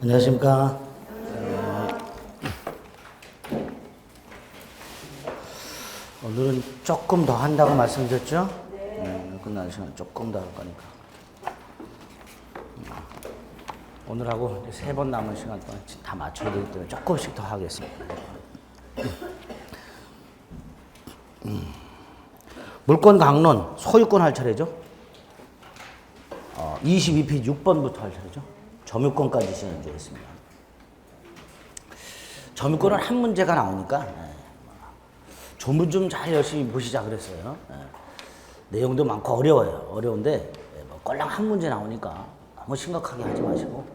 안녕하십니까. 오늘은 조금 더 한다고 말씀드렸죠? 끝나는 시간 조금 더 할 거니까. 오늘하고 3번 남은 시간 동안 다 맞춰야 되기 때문에 조금씩 더 하겠습니다. 물권 강론, 소유권 할 차례죠? 22페이지 6번부터 할 차례죠? 점유권까지 진행되겠습니다. 점유권은 한 문제가 나오니까 조문 좀 잘 열심히 보시자 그랬어요. 내용도 많고 어려워요. 어려운데 꼴랑 한 문제 나오니까 너무 심각하게 하지 마시고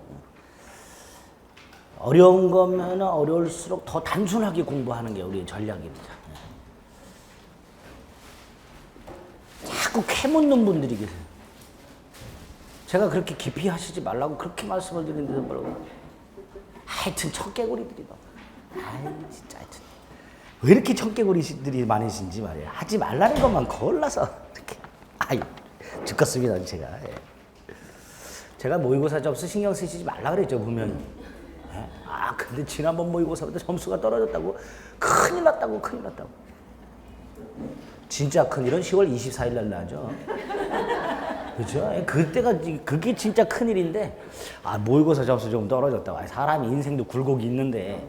어려운 거면 어려울수록 더 단순하게 공부하는 게 우리의 전략입니다. 자꾸 캐묻는 분들이 계세요. 제가 그렇게 깊이 하시지 말라고 그렇게 말씀을 드리는데도 뭐라고 하여튼 청개구리들이 진짜 하여튼 왜 이렇게 청개구리들이 많으신지 말이에요. 하지 말라는 것만 골라서 이렇게 죽겠습니다. 제가 모의고사 점수 신경 쓰시지 말라 그랬죠 분명히. 근데 지난번 모의고사보다 점수가 떨어졌다고 큰일 났다고. 진짜 큰일은 10월 24일 날 나죠. 그렇죠? 그때가 그게 진짜 큰일인데 모의고사 점수 좀 떨어졌다고. 사람이 인생도 굴곡이 있는데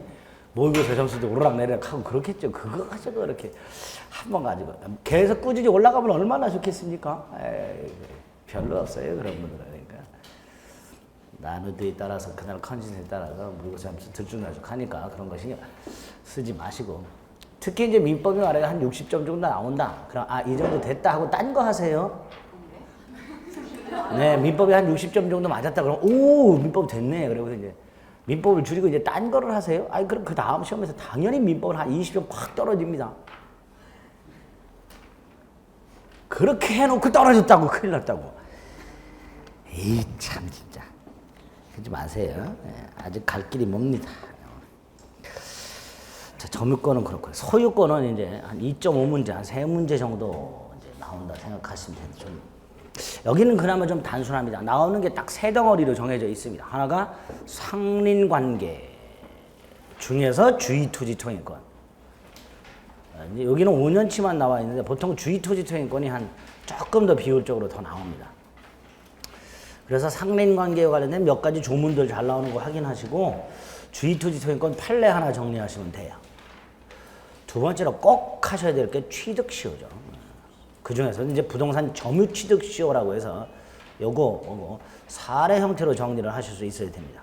모의고사 점수도 오르락내리락 하고 그렇겠죠. 그거 가지고 이렇게 한 번 가지고 계속 꾸준히 올라가면 얼마나 좋겠습니까? 별로 없어요 그런 분들은. 그러니까 나누드에 따라서 그날 컨디션에 따라서 모의고사 점수 들쭉날쭉 하니까 그런 거 신경 쓰지 마시고, 특히 이제 민법이 말해 한 60점 정도 나온다. 그럼 이 정도 됐다 하고 딴 거 하세요. 네, 민법이 한 60점 정도 맞았다 그러면 민법 됐네. 그리고 이제 민법을 줄이고 이제 딴 거를 하세요. 그럼 그 다음 시험에서 당연히 민법은 한 20점 확 떨어집니다. 그렇게 해놓고 떨어졌다고 큰일 났다고. 참 진짜 그러지 마세요. 아직 갈 길이 멉니다. 자, 점유권은 그렇고요. 소유권은 이제 한 2.5문제, 한 3문제 정도 이제 나온다 생각하시면 돼요. 여기는 그나마 좀 단순합니다. 나오는 게 딱 3덩어리로 정해져 있습니다. 하나가 상린관계 중에서 주의토지통행권. 여기는 5년치만 나와 있는데 보통 주의토지통행권이 한 조금 더 비율적으로 더 나옵니다. 그래서 상린관계와 관련된 몇 가지 조문들 잘 나오는 거 확인하시고 주의토지통행권 판례 하나 정리하시면 돼요. 두 번째로 꼭 하셔야 될 게 취득시효죠. 그 중에서 이제 부동산 점유취득시효라고 해서 요거 사례 형태로 정리를 하실 수 있어야 됩니다.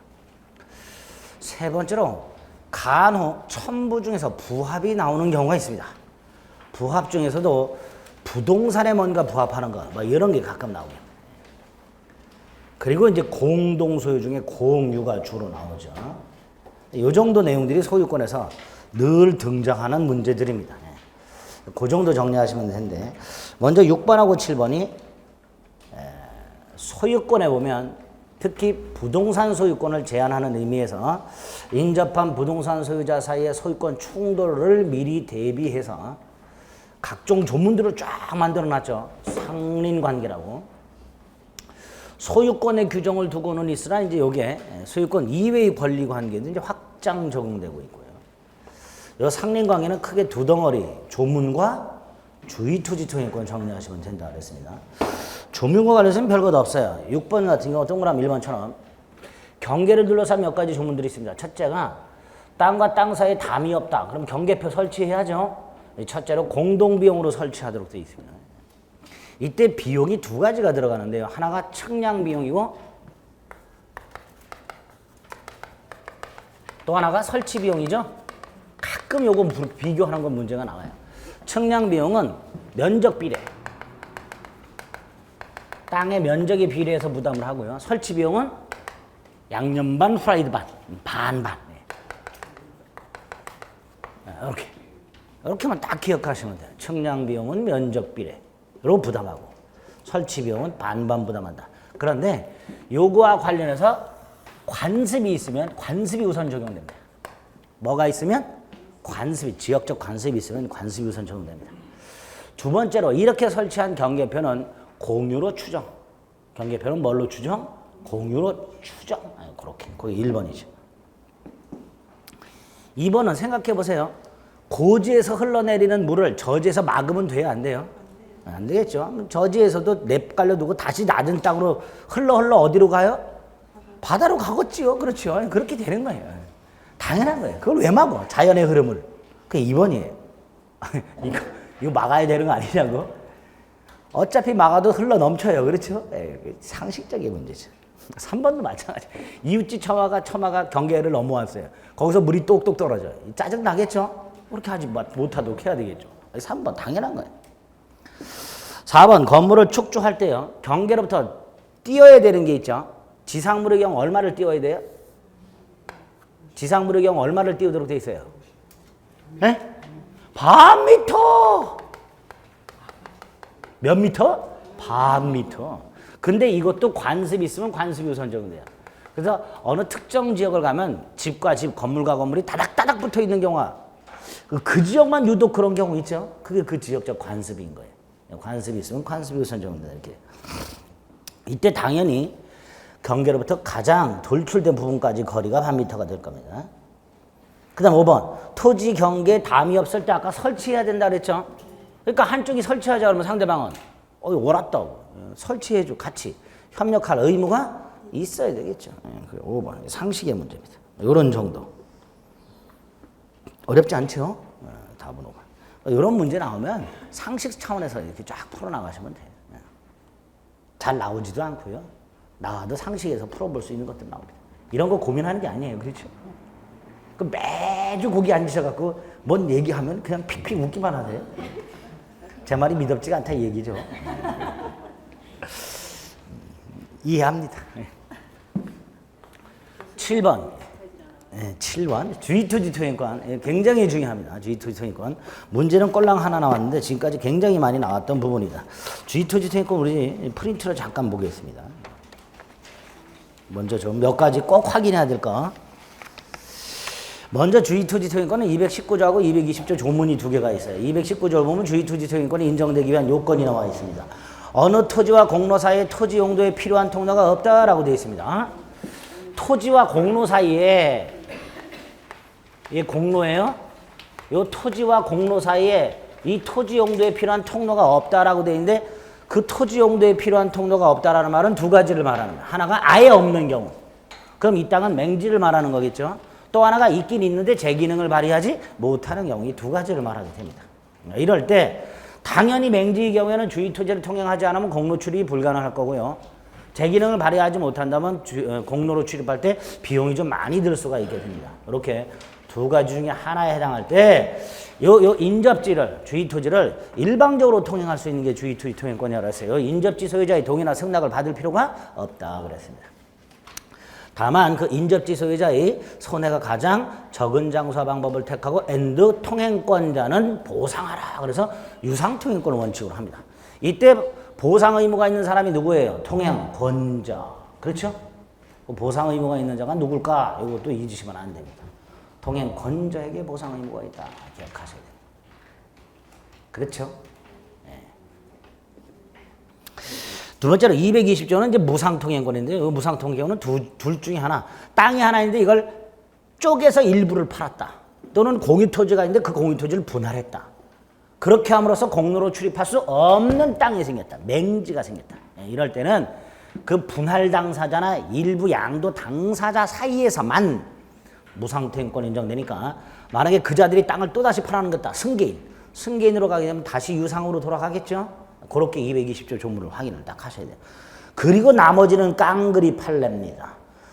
세 번째로 간혹 첨부 중에서 부합이 나오는 경우가 있습니다. 부합 중에서도 부동산에 뭔가 부합하는 거 이런 게 가끔 나오게. 그리고 이제 공동소유 중에 공유가 주로 나오죠. 이 정도 내용들이 소유권에서 늘 등장하는 문제들입니다. 그 정도 정리하시면 되는데, 먼저 6번하고 7번이 소유권에 보면 특히 부동산 소유권을 제한하는 의미에서 인접한 부동산 소유자 사이의 소유권 충돌을 미리 대비해서 각종 조문들을 쫙 만들어 놨죠. 상린관계라고. 소유권의 규정을 두고는 있으나 이제 요게 소유권 이외의 권리 관계도 이제 확장 적용되고 있고요. 요 상린관계는 크게 두 덩어리, 조문과 주의토지통행권 정리하시면 된다 그랬습니다. 조문과 관련해서는 별것 없어요. 6번 같은 경우 동그라미 1번처럼 경계를 둘러싼 몇 가지 조문들이 있습니다. 첫째가 땅과 땅 사이에 담이 없다. 그럼 경계표 설치해야죠. 첫째로 공동비용으로 설치하도록 되어 있습니다. 이때 비용이 두 가지가 들어가는데요. 하나가 측량 비용이고 또 하나가 설치 비용이죠. 가끔 요거 비교하는 건 문제가 나와요. 측량 비용은 면적 비례, 땅의 면적에 비례해서 부담을 하고요. 설치 비용은 양념 반, 프라이드 반, 반반. 이렇게만 딱 기억하시면 돼요. 측량 비용은 면적 비례로 부담하고 설치 비용은 반반 부담한다. 그런데 요거와 관련해서 관습이 있으면 관습이 우선 적용됩니다. 뭐가 있으면? 관습이, 지역적 관습이 있으면 관습이 우선 적용됩니다. 두 번째로 이렇게 설치한 경계표는 공유로 추정. 경계표는 뭘로 추정? 공유로 추정. 그렇게. 그게 1번이죠. 2번은 생각해 보세요. 고지에서 흘러내리는 물을 저지에서 막으면 돼요? 안 돼요? 안 되겠죠. 저지에서도 냅갈려 두고 다시 낮은 땅으로 흘러 어디로 가요? 바다로 가겠지요. 그렇죠. 그렇게 되는 거예요. 당연한 거예요. 그걸 왜 막어? 자연의 흐름을. 그게 2번이에요. 이거 막아야 되는 거 아니냐고? 어차피 막아도 흘러 넘쳐요. 그렇죠? 상식적인 문제죠. 3번도 마찬가지. 이웃집 처마가 경계를 넘어왔어요. 거기서 물이 똑똑 떨어져요. 짜증 나겠죠? 그렇게 하지 못하도록 해야 되겠죠. 3번 당연한 거예요. 4번 건물을 축조할 때요. 경계로부터 띄어야 되는 게 있죠. 지상물의 경우 얼마를 띄워야 돼요? 지상물의 경우 얼마를 띄우도록 돼 있어요? 네? 반 미터. 몇 미터? 반 미터. 근데 이것도 관습이 있으면 관습이 우선 적용돼요. 그래서 어느 특정 지역을 가면 집과 집, 건물과 건물이 다닥다닥 붙어 있는 경우가 그 지역만 유독 그런 경우 있죠. 그게 그 지역적 관습인 거예요. 관습이 있으면 관습이 우선 적용된다. 이렇게. 이때 당연히 경계로부터 가장 돌출된 부분까지 거리가 반 미터가 될 겁니다. 그 다음 5번. 토지 경계에 담이 없을 때 아까 설치해야 된다 그랬죠. 그러니까 한쪽이 설치하자 그러면 상대방은 옳았다고. 설치해줘. 같이 협력할 의무가 있어야 되겠죠. 5번. 상식의 문제입니다. 이런 정도. 어렵지 않죠? 답은 5번. 이런 문제 나오면 상식 차원에서 이렇게 쫙 풀어나가시면 돼요. 잘 나오지도 않고요. 나와도 상식에서 풀어볼 수 있는 것들 나옵니다. 이런 거 고민하는 게 아니에요. 그렇죠? 그 매주 거기 앉으셔갖고 뭔 얘기하면 그냥 픽픽 웃기만 하세요. 제 말이 믿음지가 않다 이 얘기죠. 이해합니다. 7번. 7번. G2G 통행권. 굉장히 중요합니다. G2G 통행권. 문제는 꼴랑 하나 나왔는데 지금까지 굉장히 많이 나왔던 부분이다. G2G 통행권 우리 프린트로 잠깐 보겠습니다. 먼저 좀 몇 가지 꼭 확인해야 될 거. 먼저 G2G 통행권은 219조하고 220조 조문이 두 개가 있어요. 219조를 보면 G2G 통행권이 인정되기 위한 요건이 나와 있습니다. 어느 토지와 공로 사이에 토지 용도에 필요한 통로가 없다라고 되어 있습니다. 토지와 공로 사이에 이 공로예요. 이 토지와 공로 사이에 이 토지 용도에 필요한 통로가 없다라고 되어 있는데 그 토지 용도에 필요한 통로가 없다라는 말은 두 가지를 말합니다. 하나가 아예 없는 경우. 그럼 이 땅은 맹지를 말하는 거겠죠. 또 하나가 있긴 있는데 제 기능을 발휘하지 못하는 경우. 이 두 가지를 말하게 됩니다. 이럴 때 당연히 맹지의 경우에는 주의 토지를 통행하지 않으면 공로 출입이 불가능할 거고요. 제 기능을 발휘하지 못한다면 공로로 출입할 때 비용이 좀 많이 들 수가 있게 됩니다. 이렇게 두 가지 중에 하나에 해당할 때 요 인접지를 주의 토지를 일방적으로 통행할 수 있는 게 주의 토지 통행권이라고 했어요. 인접지 소유자의 동의나 승낙을 받을 필요가 없다 그랬습니다. 다만 그 인접지 소유자의 손해가 가장 적은 장소와 방법을 택하고 엔드 통행권자는 보상하라. 그래서 유상 통행권을 원칙으로 합니다. 이때 보상 의무가 있는 사람이 누구예요? 통행권자. 그렇죠? 보상 의무가 있는 자가 누굴까? 이것도 잊으시면 안 됩니다. 통행권자에게 보상 의무가 있다. 기억하셔야 돼요. 그렇죠? 네. 두 번째로 220조는 이제 무상통행권인데 이 무상통행권은 둘 중에 하나. 땅이 하나 있는데 이걸 쪼개서 일부를 팔았다. 또는 공유토지가 있는데 그 공유토지를 분할했다. 그렇게 함으로써 공로로 출입할 수 없는 땅이 생겼다. 맹지가 생겼다. 이럴 때는 그 분할 당사자나 일부 양도 당사자 사이에서만 무상통행권 인정되니까 만약에 그 자들이 땅을 또다시 팔아는 것다. 승계인으로 가게 되면 다시 유상으로 돌아가겠죠. 그렇게 220조 조문을 확인을 딱 하셔야 돼요. 그리고 나머지는 깡그리 판례입니다.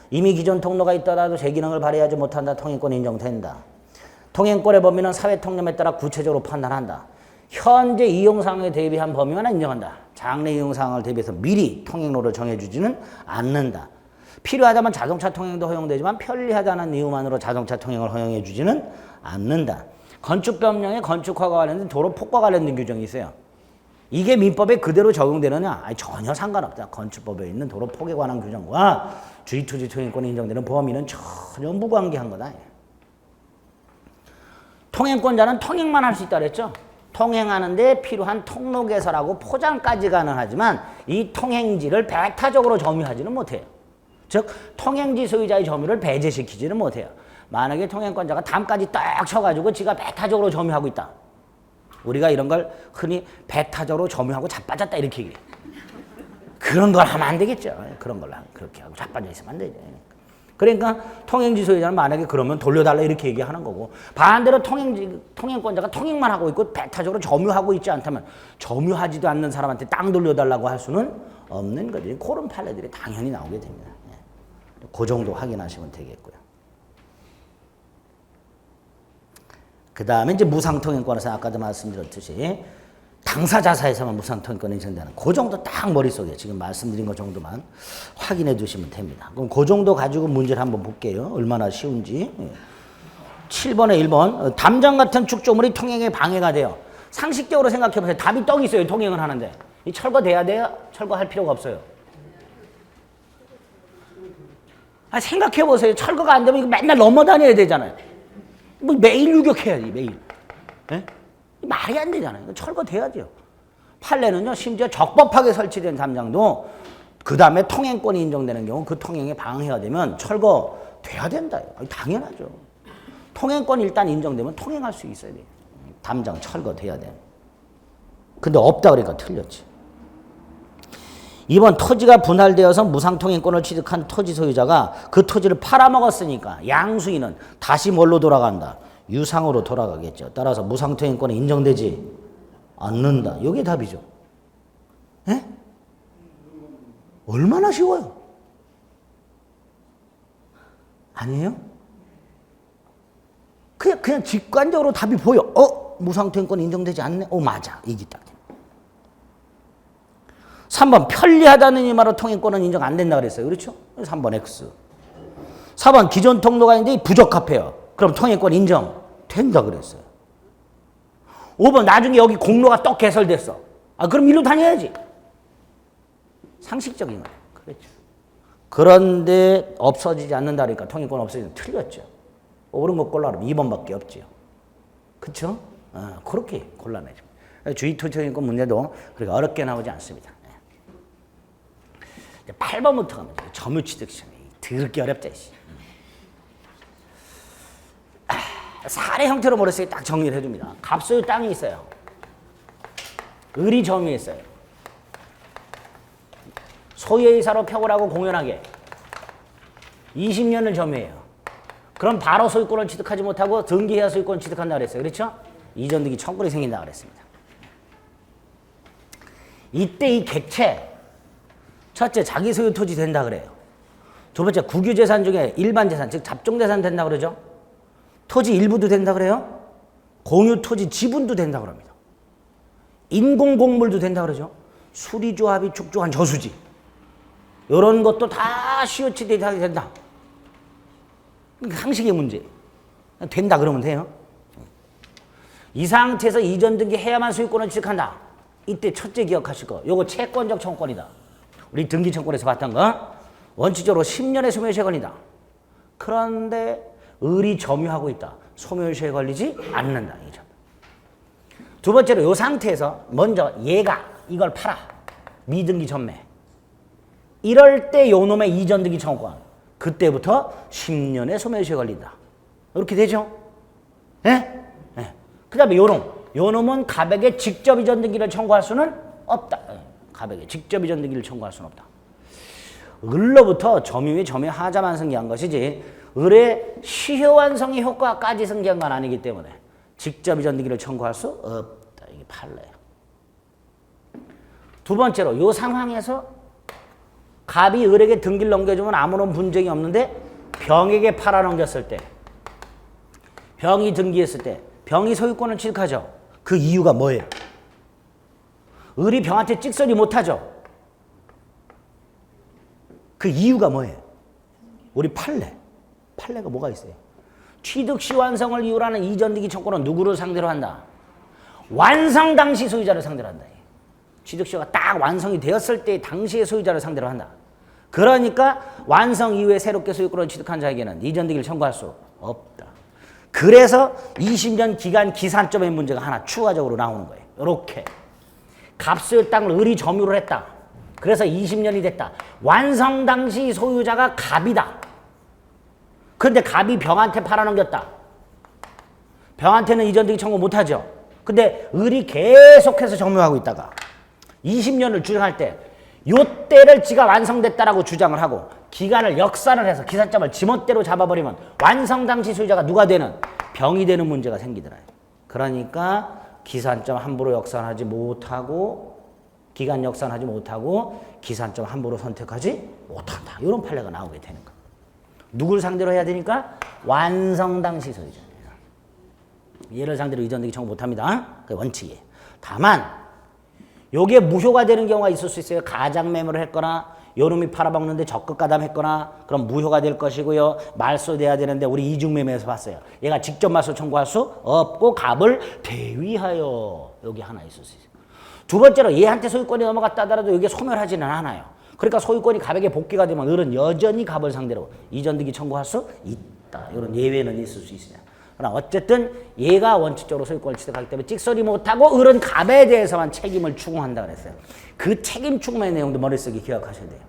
이미 기존 통로가 있더라도 제 기능을 발휘하지 못한다. 통행권 인정된다. 통행권의 범위는 사회 통념에 따라 구체적으로 판단한다. 현재 이용 상황에 대비한 범위만 인정한다. 장래 이용 상황을 대비해서 미리 통행로를 정해주지는 않는다. 필요하다면 자동차 통행도 허용되지만 편리하다는 이유만으로 자동차 통행을 허용해 주지는 않는다. 건축법령에 건축화와 관련된 도로 폭과 관련된 규정이 있어요. 이게 민법에 그대로 적용되느냐? 아니, 전혀 상관없다. 건축법에 있는 도로 폭에 관한 규정과 주의투지 통행권이 인정되는 범위는 전혀 무관계한 거다. 통행권자는 통행만 할 수 있다 그랬죠? 통행하는데 필요한 통로 개설하고 포장까지 가능하지만 이 통행지를 배타적으로 점유하지는 못해요. 즉 통행지 소유자의 점유를 배제시키지는 못해요. 만약에 통행권자가 담까지 딱 쳐가지고 지가 배타적으로 점유하고 있다. 우리가 이런 걸 흔히 배타적으로 점유하고 자빠졌다 이렇게 얘기해요. 그런 걸 하면 안 되겠죠. 그런 걸 그렇게 하고 자빠져 있으면 안 되죠. 그러니까 통행지 소유자는 만약에 그러면 돌려달라 이렇게 얘기하는 거고, 반대로 통행권자가 통행만 하고 있고 배타적으로 점유하고 있지 않다면 점유하지도 않는 사람한테 땅 돌려달라고 할 수는 없는 거죠. 그런 판례들이 당연히 나오게 됩니다. 그 정도 확인하시면 되겠고요. 그 다음에 이제 무상통행권에서 아까도 말씀드렸듯이 당사자사에서만 무상통행권이 인정되는 그 정도 딱 머릿속에 지금 말씀드린 것 정도만 확인해 두시면 됩니다. 그럼 그 정도 가지고 문제를 한번 볼게요. 얼마나 쉬운지. 7번에 1번 담장 같은 축조물이 통행에 방해가 돼요. 상식적으로 생각해 보세요. 답이 떡 있어요. 통행을 하는데. 이 철거돼야 돼요? 철거할 필요가 없어요. 생각해 보세요. 철거가 안 되면 이거 맨날 넘어다녀야 되잖아요. 뭐 매일 유격해야지 매일. 네? 말이 안 되잖아요. 철거돼야죠. 판례는요 심지어 적법하게 설치된 담장도 그 다음에 통행권이 인정되는 경우 그 통행에 방해가 되면 철거돼야 된다. 당연하죠. 통행권이 일단 인정되면 통행할 수 있어야 돼요. 담장 철거돼야 돼. 근데 없다 그러니까 틀렸지. 2번 토지가 분할되어서 무상통행권을 취득한 토지 소유자가 그 토지를 팔아먹었으니까 양수인은 다시 뭘로 돌아간다? 유상으로 돌아가겠죠. 따라서 무상통행권이 인정되지 않는다. 이게 답이죠. 에? 얼마나 쉬워요? 아니에요? 그냥 직관적으로 답이 보여. 무상통행권이 인정되지 않네? 맞아. 이게 딱. 3번 편리하다는 이유로 통행권은 인정 안 된다 그랬어요. 그렇죠? 3번 X. 4번 기존 통로가 있는데 부적합해요. 그럼 통행권 인정된다 그랬어요. 5번 나중에 여기 공로가 떡 개설됐어. 그럼 일로 다녀야지. 상식적인 거예요. 그렇죠. 그런데 없어지지 않는다 그러니까 통행권 없어지면 틀렸죠. 옳은 거 골라 그러면 2번밖에 없죠. 그렇죠? 그렇게 곤란해집니다. 주의토지통행권 문제도 그렇게 어렵게 나오지 않습니다. 8번부터 가면 점유취득 시험이 더럽게 어렵다. 사례 형태로 머릿속에 딱 정리를 해줍니다. 갑소유 땅이 있어요. 을이 점유했어요. 소유이사로 표굴하고 공연하게 20년을 점유해요. 그럼 바로 소유권을 취득하지 못하고 등기해야 소유권 취득한다 그랬어요. 그렇죠? 이전등기 청구이 생긴다 그랬습니다. 이때 이 객체 첫째, 자기 소유 토지 된다 그래요. 두 번째, 국유재산 중에 일반 재산, 즉 잡종재산 된다 그러죠. 토지 일부도 된다 그래요. 공유 토지 지분도 된다 그럽니다. 인공공물도 된다 그러죠. 수리조합이 축조한 저수지. 이런 것도 다 COC 하게 된다. 상식의 문제. 된다 그러면 돼요. 이 상태에서 이전 등기해야만 소유권을 취득한다. 이때 첫째 기억하실 거. 요거 채권적 청구권이다. 우리 등기청구에서 봤던 거 원칙적으로 10년의 소멸시효에 걸린다. 그런데 을이 점유하고 있다. 소멸시효에 걸리지 않는다. 이 점. 두 번째로 이 상태에서 먼저 얘가 이걸 팔아. 미등기 전매. 이럴 때 요 놈의 이전 등기 청구권. 그때부터 10년의 소멸시효에 걸린다. 이렇게 되죠? 예? 예. 그 다음에 요 놈은 갑에게 직접 이전 등기를 청구할 수는 없다. 갑에게 직접 이전 등기를 청구할 수는 없다. 을로부터 점유의 점유하자만 승계한 것이지 을의 시효 완성의 효과까지 승계한 건 아니기 때문에 직접 이전 등기를 청구할 수 없다. 이게 판례예요. 두 번째로 이 상황에서 갑이 을에게 등기를 넘겨주면 아무런 분쟁이 없는데 병에게 팔아넘겼을 때, 병이 등기했을 때 병이 소유권을 취득하죠. 그 이유가 뭐예요? 을이 병한테 찍소리 못하죠. 그 이유가 뭐예요? 우리 판례가 뭐가 있어요? 취득시 완성을 이유로 하는 이전등기 청구는 누구를 상대로 한다? 완성 당시 소유자를 상대로 한다. 취득시효가 딱 완성이 되었을 때 당시의 소유자를 상대로 한다. 그러니까 완성 이후에 새롭게 소유권을 취득한 자에게는 이전등기를 청구할 수 없다. 그래서 20년 기간 기산점의 문제가 하나 추가적으로 나오는 거예요. 이렇게 갑소유 땅을 을이 점유를 했다. 그래서 20년이 됐다. 완성 당시 소유자가 갑이다. 그런데 갑이 병한테 팔아넘겼다. 병한테는 이전등기 청구 못하죠. 근데 을이 계속해서 정묘하고 있다가 20년을 주장할 때 요때를 지가 완성됐다라고 주장을 하고 기간을 역산을 해서 기산점을 지멋대로 잡아버리면 완성 당시 소유자가 누가 되는? 병이 되는 문제가 생기더라요. 그러니까 기산점 함부로 역산하지 못하고 기간 역산하지 못하고 기산점 함부로 선택하지 못한다. 이런 판례가 나오게 되는 거예요. 누굴 상대로 해야 되니까? 완성 당시 소유자입니다. 얘를 상대로 이전등기 청구 못합니다. 그게 원칙이에요. 다만 요게 무효가 되는 경우가 있을 수 있어요. 가장매매를 했거나 요놈이 팔아먹는데 적극 가담했거나 그럼 무효가 될 것이고요. 말소돼야 되는데 우리 이중매매에서 봤어요. 얘가 직접 말소 청구할 수 없고 갑을 대위하여 여기 하나 있을 수 있어요. 두 번째로 얘한테 소유권이 넘어갔다 하더라도 이게 소멸하지는 않아요. 그러니까 소유권이 갑에게 복귀가 되면 을은 여전히 갑을 상대로 이전등기 청구할 수 있다. 이런 예외는 있을 수 있으냐. 그러나 어쨌든 얘가 원칙적으로 소유권을 취득하기 때문에 찍소리 못하고 을은 갑에 대해서만 책임을 추궁한다 그랬어요. 그 책임 추궁의 내용도 머릿속에 기억하셔야 돼요.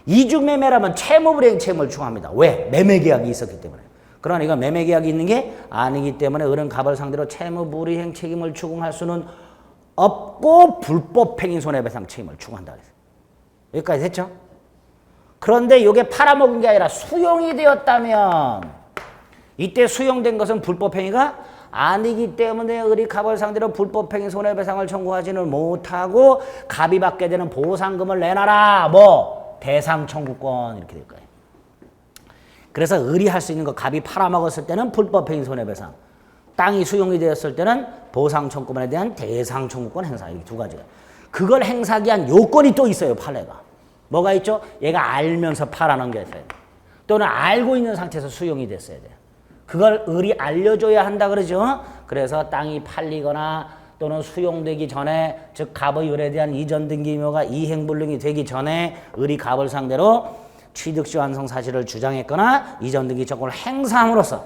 이중매매라면 채무불이행 책임을 추궁합니다. 왜? 매매계약이 있었기 때문에. 그러나 이건 매매계약이 있는 게 아니기 때문에 을은 갑을 상대로 채무불이행 책임을 추궁할 수는 없고 불법행위 손해배상 책임을 추궁한다 그랬어요. 여기까지 됐죠? 그런데 이게 팔아먹은 게 아니라 수용이 되었다면 이때 수용된 것은 불법행위가 아니기 때문에 을이 갑을 상대로 불법행위 손해배상을 청구하지는 못하고 갑이 받게 되는 보상금을 내놔라. 뭐 대상 청구권 이렇게 될 거예요. 그래서 을이 할 수 있는 거 갑이 팔아먹었을 때는 불법행위 손해배상, 땅이 수용이 되었을 때는 보상 청구권에 대한 대상 청구권 행사. 이렇게 두 가지가. 그걸 행사하기 위한 요건이 또 있어요. 판례가. 뭐가 있죠? 얘가 알면서 팔아넘겼어야 돼. 또는 알고 있는 상태에서 수용이 됐어야 돼요. 그걸 을이 알려줘야 한다 그러죠. 그래서 땅이 팔리거나 또는 수용되기 전에 즉 갑의 을에 대한 이전등기묘가 이행불능이 되기 전에 을이 갑을 상대로 취득시 완성 사실을 주장했거나 이전등기 청구를 행사함으로써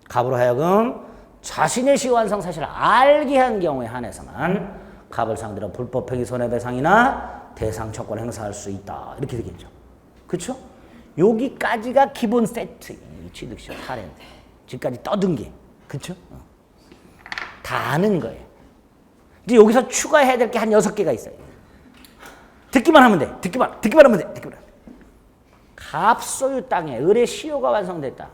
갑으로 하여금 자신의 시완성 사실을 알게 한 경우에 한해서만 갑을 상대로 불법행위 손해배상이나 대상 청구권 행사할 수 있다. 이렇게 되겠죠. 그렇죠? 여기까지가 기본 세트. 취득시효 사례인데 지금까지 떠든 게 그렇죠? 다 아는 거예요. 이제 여기서 추가해야 될 게 한 6개가 있어요. 듣기만 하면 돼. 듣기만 하면 돼. 갑 소유 땅에 을의 시효가 완성됐다.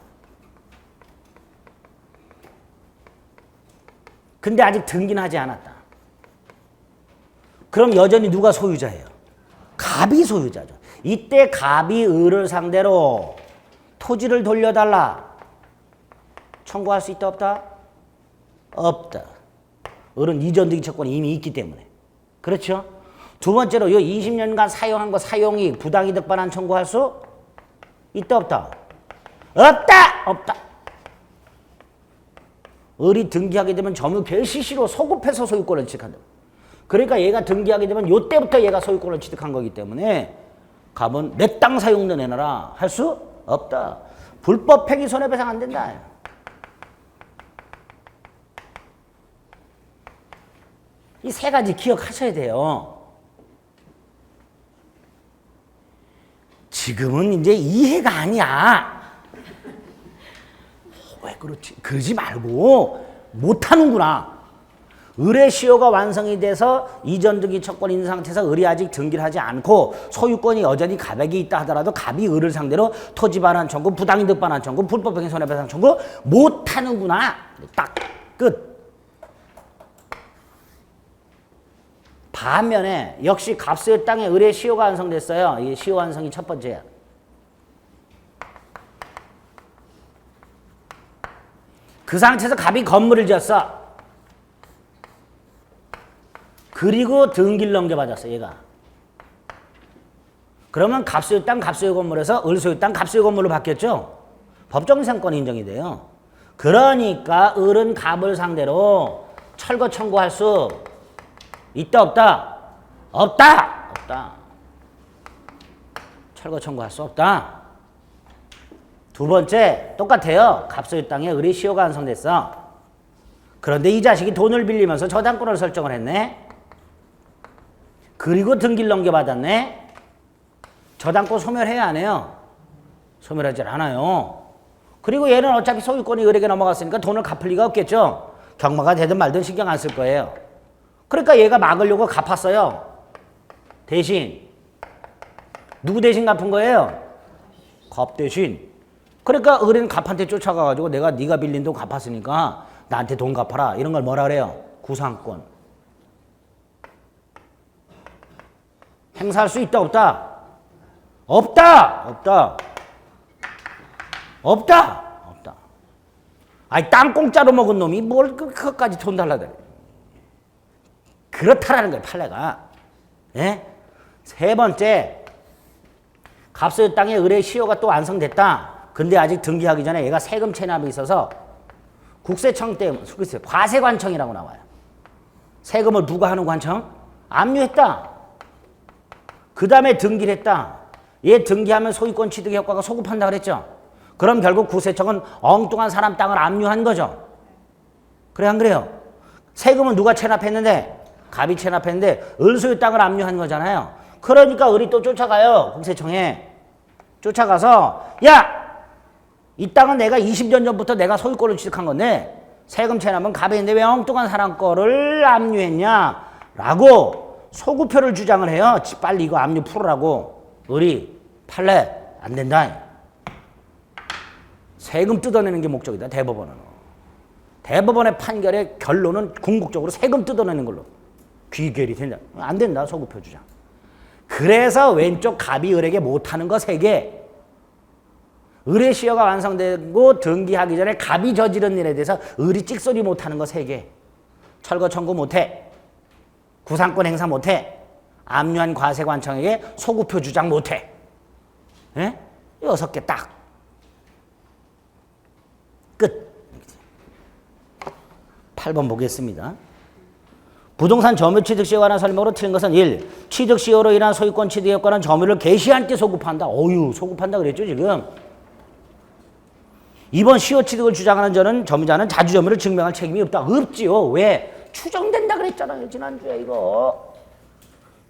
근데 아직 등기는 하지 않았다. 그럼 여전히 누가 소유자예요? 갑이 소유자죠. 이때 갑이 을을 상대로 토지를 돌려달라 청구할 수 있다 없다? 없다. 을은 이전등기 채권이 이미 있기 때문에. 그렇죠? 두 번째로 이 20년간 사용한 거 사용이익 부당이득 반환 청구할 수 있다 없다? 없다. 을이 등기하게 되면 점유 개시시로 소급해서 소유권을 취득한다. 그러니까 얘가 등기하게 되면 요때부터 얘가 소유권을 취득한 거기 때문에 갑은 내 땅 사용료 내놔라 할 수 없다. 불법행위 손해배상 안 된다. 이 세 가지 기억하셔야 돼요. 지금은 이제 이해가 아니야. 왜 그렇지? 그러지 말고 못하는구나. 을의 시효가 완성이 돼서 이전등기 채권이 있는 상태에서 을이 아직 등기를 하지 않고 소유권이 여전히 갑에게 있다 하더라도 갑이 을을 상대로 토지 반환 청구, 부당이득 반환 청구, 불법행위 손해배상 청구 못하는구나. 딱 끝. 반면에 역시 갑소유 땅에 을의 시효가 완성됐어요. 이게 시효 완성이 첫 번째야. 그 상태에서 갑이 건물을 지었어. 그리고 등기를 넘겨받았어, 얘가. 그러면 갑소유 땅, 갑소유 건물에서 을소유 땅, 갑소유 건물로 바뀌었죠? 법정이상권이 인정이 돼요. 그러니까 을은 갑을 상대로 철거 청구할 수 있다, 없다? 없다. 철거 청구할 수 없다. 두 번째, 똑같아요. 갑소유 땅에 을의 시효가 완성됐어. 그런데 이 자식이 돈을 빌리면서 저당권을 설정을 했네. 그리고 등기를 넘겨받았네. 저당권 소멸해야 안 해요? 소멸하지 않아요. 그리고 얘는 어차피 소유권이 을에게 넘어갔으니까 돈을 갚을 리가 없겠죠. 경마가 되든 말든 신경 안 쓸 거예요. 그러니까 얘가 막으려고 갚았어요. 대신 누구 대신 갚은 거예요? 갑 대신. 그러니까 을은 갑한테 쫓아가가지고 내가 네가 빌린 돈 갚았으니까 나한테 돈 갚아라. 이런 걸 뭐라 그래요? 구상권. 행사할 수 있다 없다? 없다. 없다. 없다. 없다. 아니 땅 공짜로 먹은 놈이 뭘 그것까지 돈 달라대. 그렇다라는 거예요. 판례가. 예? 세 번째, 갑소유 땅에 을의 시효가 또 완성됐다. 근데 아직 등기하기 전에 얘가 세금 체납이 있어서 국세청 때문에 과세관청이라고 나와요. 세금을 누가 하는 관청? 압류했다. 그 다음에 등기를 했다. 얘 등기하면 소유권 취득 효과가 소급한다 그랬죠. 그럼 결국 국세청은 엉뚱한 사람 땅을 압류한 거죠. 그래 안 그래요? 세금은 누가 체납했는데? 갑이 체납했는데 을소유 땅을 압류한 거잖아요. 그러니까 을이 또 쫓아가요. 국세청에. 쫓아가서 야! 이 땅은 내가 20년 전부터 내가 소유권을 취득한 건데 세금 체납은 갑에 있는데 왜 엉뚱한 사람 거를 압류했냐? 라고 소구표를 주장을 해요. 빨리 이거 압류 풀으라고. 을이 판례 안 된다. 세금 뜯어내는 게 목적이다. 대법원은. 대법원의 판결의 결론은 궁극적으로 세금 뜯어내는 걸로 귀결이 된다. 안 된다. 소구표 주장. 그래서 왼쪽 갑이 을에게 못하는 거 3개. 을의 시효가 완성되고 등기하기 전에 갑이 저지른 일에 대해서 을이 찍소리 못하는 거 3개. 철거 청구 못해. 구상권 행사 못해. 압류한 과세관청에게 소구표 주장 못해. 예? 6개 딱. 끝. 8번 보겠습니다. 부동산 점유 취득 시효에 관한 설명으로 틀린 것은 1. 취득 시효로 인한 소유권 취득 효과는 점유를 개시한 때 소급한다. 어유 소급한다 그랬죠 지금. 2번 시효 취득을 주장하는 저는 점유자는 자주 점유를 증명할 책임이 없다. 없지요. 왜? 추정된다 그랬잖아요. 지난주에 이거.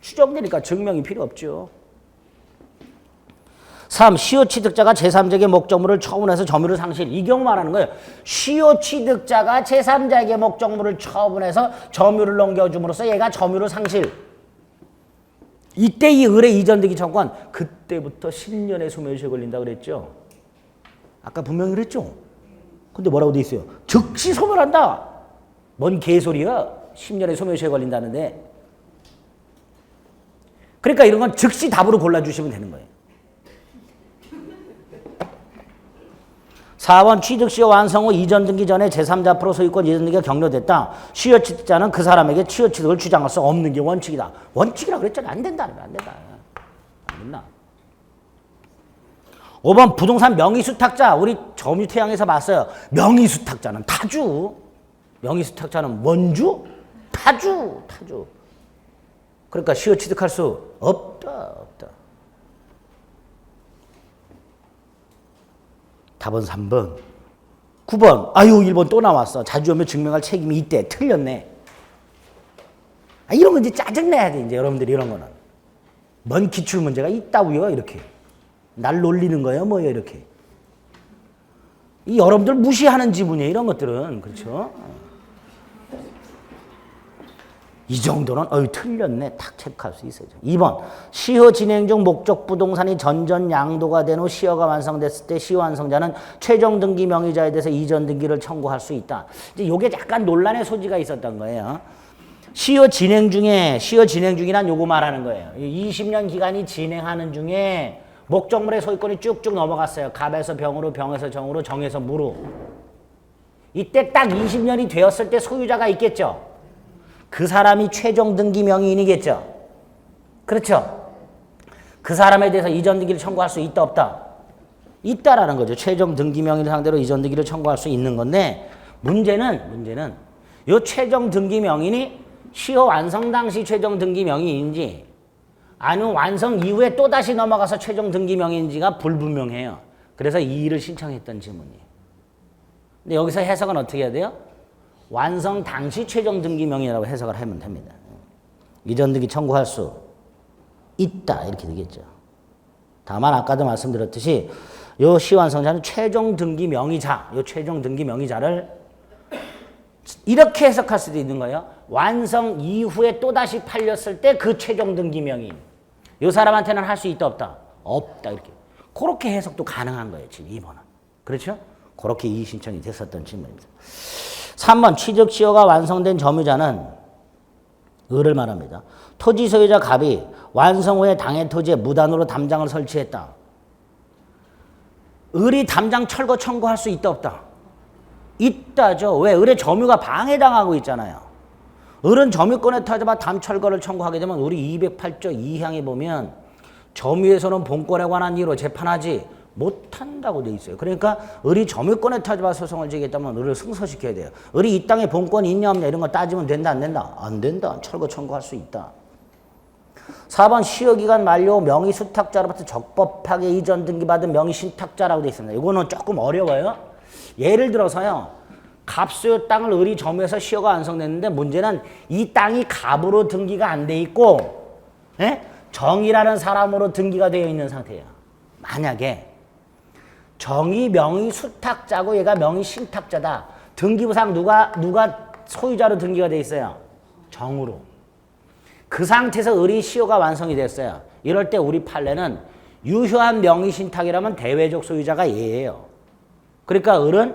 추정되니까 증명이 필요 없죠. 3. 시효 취득자가 제3자에게 목적물을 처분해서 점유를 상실. 이 경우 말하는 거예요. 시효 취득자가 제3자에게 목적물을 처분해서 점유를 넘겨줌으로써 얘가 점유를 상실. 이때 이 을의 이전등기 청구한 그때부터 10년의 소멸시효에 걸린다 그랬죠. 아까 분명히 그랬죠. 근데 뭐라고 돼 있어요? 즉시 소멸한다. 뭔 개소리야. 10년의 소멸시효에 걸린다는데. 그러니까 이런 건 즉시 답으로 골라주시면 되는 거예요. 4번 취득시효 완성 후 이전 등기 전에 제3자 앞으로 소유권 이전 등기가 격려됐다. 시효 취득자는 그 사람에게 시효 취득을 주장할 수 없는 게 원칙이다. 원칙이라고 그랬잖아. 안 된다. 안 된다. 안 된다. 5번 부동산 명의수탁자. 우리 점유태양에서 봤어요. 명의수탁자는 타주. 명의수탁자는 원주? 타주. 타주. 그러니까 시효 취득할 수 없다. 없다. 답은 3번. 9번. 아유 1번 또 나왔어. 자주점유 증명할 책임이 있대. 틀렸네. 아, 이런 거 이제 짜증내야 돼. 이제 여러분들이 이런 거는. 뭔 기출문제가 있다고요. 이렇게. 날 놀리는 거예요. 뭐예요. 이렇게. 이 여러분들 무시하는 지문이에요. 이런 것들은. 그렇죠. 이 정도는 틀렸네. 탁 체크할 수 있어요. 2번. 시효 진행 중 목적 부동산이 전전 양도가 된 후 시효가 완성됐을 때 시효 완성자는 최종 등기 명의자에 대해서 이전 등기를 청구할 수 있다. 이제 요게 약간 논란의 소지가 있었던 거예요. 시효 진행 중이란 요거 말하는 거예요. 20년 기간이 진행하는 중에 목적물의 소유권이 쭉쭉 넘어갔어요. 갑에서 병으로, 병에서 정으로, 정에서 무로. 이때 딱 20년이 되었을 때 소유자가 있겠죠. 그 사람이 최종 등기 명의인이겠죠. 그렇죠. 그 사람에 대해서 이전 등기를 청구할 수 있다 없다? 있다라는 거죠. 최종 등기 명의를 상대로 이전 등기를 청구할 수 있는 건데 문제는 이 최종 등기 명의인이 시효 완성 당시 최종 등기 명의인지 아니면 완성 이후에 또다시 넘어가서 최종 등기 명의인지가 불분명해요. 그래서 이의를 신청했던 질문이에요. 근데 여기서 해석은 어떻게 해야 돼요? 완성 당시 최종 등기 명의라고 해석을 하면 됩니다. 이전 등기 청구할 수 있다 이렇게 되겠죠. 다만 아까도 말씀드렸듯이 요 시완성자는 최종 등기 명의자, 요 최종 등기 명의자를 이렇게 해석할 수도 있는 거예요. 완성 이후에 또다시 팔렸을 때 그 최종 등기 명의. 요 사람한테는 할 수 있다 없다? 없다 이렇게. 그렇게 해석도 가능한 거예요. 지금 2번은. 그렇죠? 그렇게 이의 신청이 됐었던 질문입니다. 3번 취득 시효가 완성된 점유자는 을을 말합니다. 토지 소유자 갑이 완성 후에 당해 토지에 무단으로 담장을 설치했다. 을이 담장 철거 청구할 수 있다 없다? 있다죠. 왜? 을의 점유가 방해당하고 있잖아요. 을은 점유권에 타자마 담 철거를 청구하게 되면 우리 208조 2항에 보면 점유에서는 본권에 관한 이유로 재판하지 못한다고 돼 있어요. 그러니까 을이 점유권에 타자마 소송을 제기했다면 을을 승소시켜야 돼요. 을이 이 땅에 본권이 있냐 없냐 이런 거 따지면 된다 안 된다? 안 된다. 철거 청구할 수 있다. 4번 시효기간 만료 명의 수탁자로부터 적법하게 이전 등기받은 명의 신탁자라고 돼 있습니다. 이거는 조금 어려워요. 예를 들어서요. 갑소유 땅을 을이 점유해서 시효가 완성됐는데 문제는 이 땅이 갑으로 등기가 안 돼 있고 정이라는 사람으로 등기가 되어 있는 상태예요. 만약에 정이 명의 수탁자고 얘가 명의 신탁자다. 등기부상 누가 소유자로 등기가 돼 있어요? 정으로. 그 상태에서 을이 시효가 완성이 됐어요. 이럴 때 우리 판례는 유효한 명의 신탁이라면 대외적 소유자가 얘예요. 그러니까 을은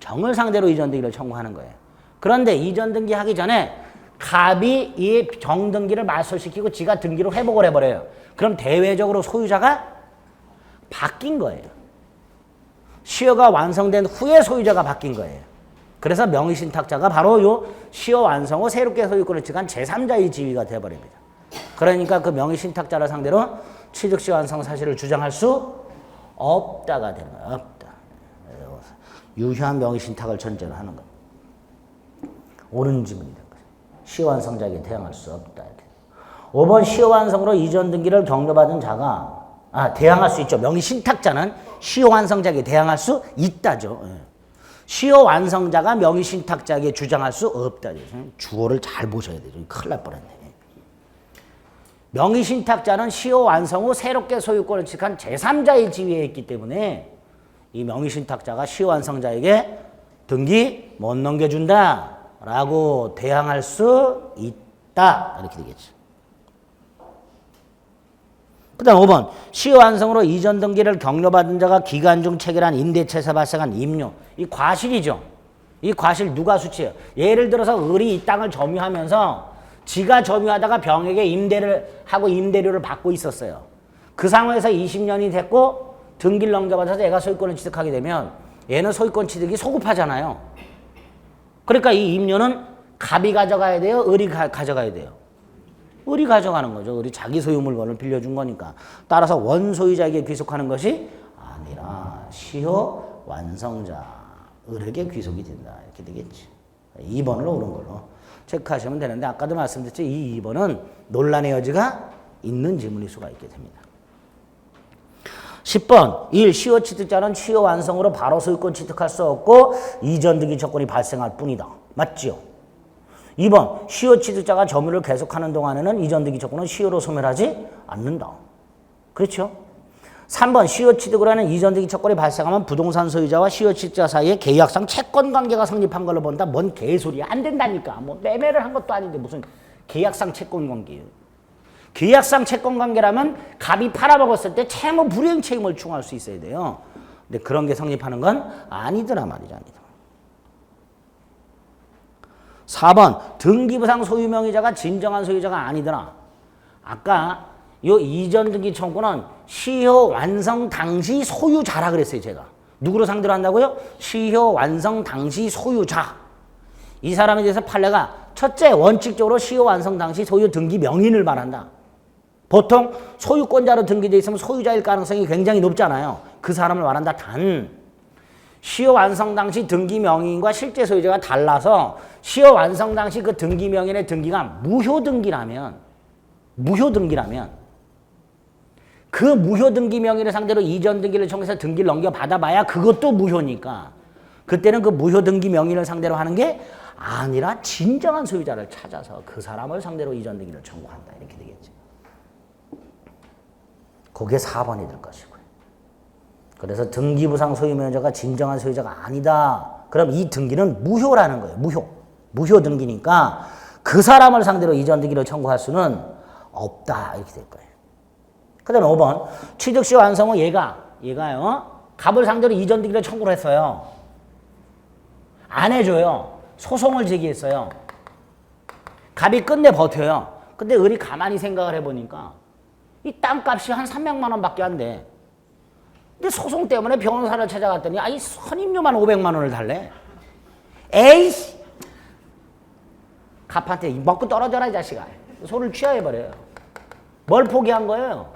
정을 상대로 이전 등기를 청구하는 거예요. 그런데 이전 등기 하기 전에 갑이 이 정 등기를 말소시키고 지가 등기를 회복을 해버려요. 그럼 대외적으로 소유자가 바뀐 거예요. 시효가 완성된 후에 소유자가 바뀐 거예요. 그래서 명의신탁자가 바로 요 시효 완성 후 새롭게 소유권을 취득한 제3자의 지위가 되어버립니다. 그러니까 그 명의신탁자를 상대로 취득시 완성 사실을 주장할 수 없다가 되는 거예요. 없다. 유효한 명의신탁을 전제로 하는 겁니다. 옳은 지문이 된 거죠. 시효 완성자에게 대항할 수 없다. 이렇게. 5번 시효 완성으로 이전 등기를 격려받은 자가 대항할 수 있죠. 명의신탁자는 시효 완성자에게 대항할 수 있다죠. 시효 완성자가 명의신탁자에게 주장할 수 없다. 주어를 잘 보셔야 되죠. 큰일 날 뻔했네. 명의신탁자는 시효 완성 후 새롭게 소유권을 취득한 제3자의 지위에 있기 때문에 이 명의신탁자가 시효 완성자에게 등기 못 넘겨준다 라고 대항할 수 있다. 이렇게 되겠죠. 그 다음 5번 시효 완성으로 이전 등기를 격려받은 자가 기간 중 체결한 임대차에서 발생한 임료. 이 과실이죠. 이 과실 누가 수취해요? 예를 들어서 을이 이 땅을 점유하면서 지가 점유하다가 병에게 임대를 하고 임대료를 받고 있었어요. 그 상황에서 20년이 됐고 등기를 넘겨받아서 얘가 소유권을 취득하게 되면 얘는 소유권 취득이 소급하잖아요. 그러니까 이 임료는 갑이 가져가야 돼요? 을이 가져가야 돼요? 을이 가져가는 거죠. 을이 자기 소유 물건을 빌려준 거니까. 따라서 원소유자에게 귀속하는 것이 아니라 시효 완성자 을에게 귀속이 된다. 이렇게 되겠지. 2번을 옳은 걸로 체크하시면 되는데 아까도 말씀드렸죠. 이 2번은 논란의 여지가 있는 지문일 수가 있게 됩니다. 10번 1. 시효 취득자는 시효 완성으로 바로 소유권 취득할 수 없고 이전 등기 조건이 발생할 뿐이다. 맞지요? 2번 시효 취득자가 점유를 계속하는 동안에는 이전 등기 조건은 시효로 소멸하지 않는다. 그렇죠? 3번 시효 취득을 하는 이전 등기 조건이 발생하면 부동산 소유자와 시효 취득자 사이에 계약상 채권 관계가 성립한 걸로 본다. 뭔 개소리야. 안 된다니까. 뭐 매매를 한 것도 아닌데 무슨 계약상 채권 관계예요. 계약상 채권 관계라면 갑이 팔아먹었을 때 채무 불이행 책임을 충할 수 있어야 돼요. 근데 그런 게 성립하는 건 아니더라 말이죠. 아니다. 4번 등기부상 소유명의자가 진정한 소유자가 아니더라. 아까 요 이전 등기 청구는 시효 완성 당시 소유자라 그랬어요. 제가. 누구로 상대로 한다고요? 시효 완성 당시 소유자. 이 사람에 대해서 판례가 첫째 원칙적으로 시효 완성 당시 소유 등기 명인을 말한다. 보통 소유권자로 등기되어 있으면 소유자일 가능성이 굉장히 높잖아요. 그 사람을 말한다. 단 시효 완성 당시 등기 명인과 실제 소유자가 달라서 시효 완성 당시 그 등기 명인의 등기가 무효 등기라면 그 무효 등기 명인을 상대로 이전 등기를 청구해서 등기를 넘겨받아봐야 그것도 무효니까 그때는 그 무효 등기 명의를 상대로 하는 게 아니라 진정한 소유자를 찾아서 그 사람을 상대로 이전 등기를 청구한다. 이렇게 되겠죠. 그게 4번이 될 것이고요. 그래서 등기부상 소유명의자가 진정한 소유자가 아니다. 그럼 이 등기는 무효라는 거예요. 무효 등기니까 그 사람을 상대로 이전 등기를 청구할 수는 없다. 이렇게 될 거예요. 그 다음에 5번. 취득시 완성 후 얘가요. 갑을 상대로 이전 등기를 청구를 했어요. 안 해줘요. 소송을 제기했어요. 갑이 끝내 버텨요. 근데 을이 가만히 생각을 해보니까 이 땅값이 한 300만 원밖에 안 돼. 근데 소송 때문에 변호사를 찾아갔더니 아이 선임료만 500만 원을 달래. 에이씨! 갑한테 먹고 떨어져라 이 자식아. 소를 취하해버려요. 뭘 포기한 거예요?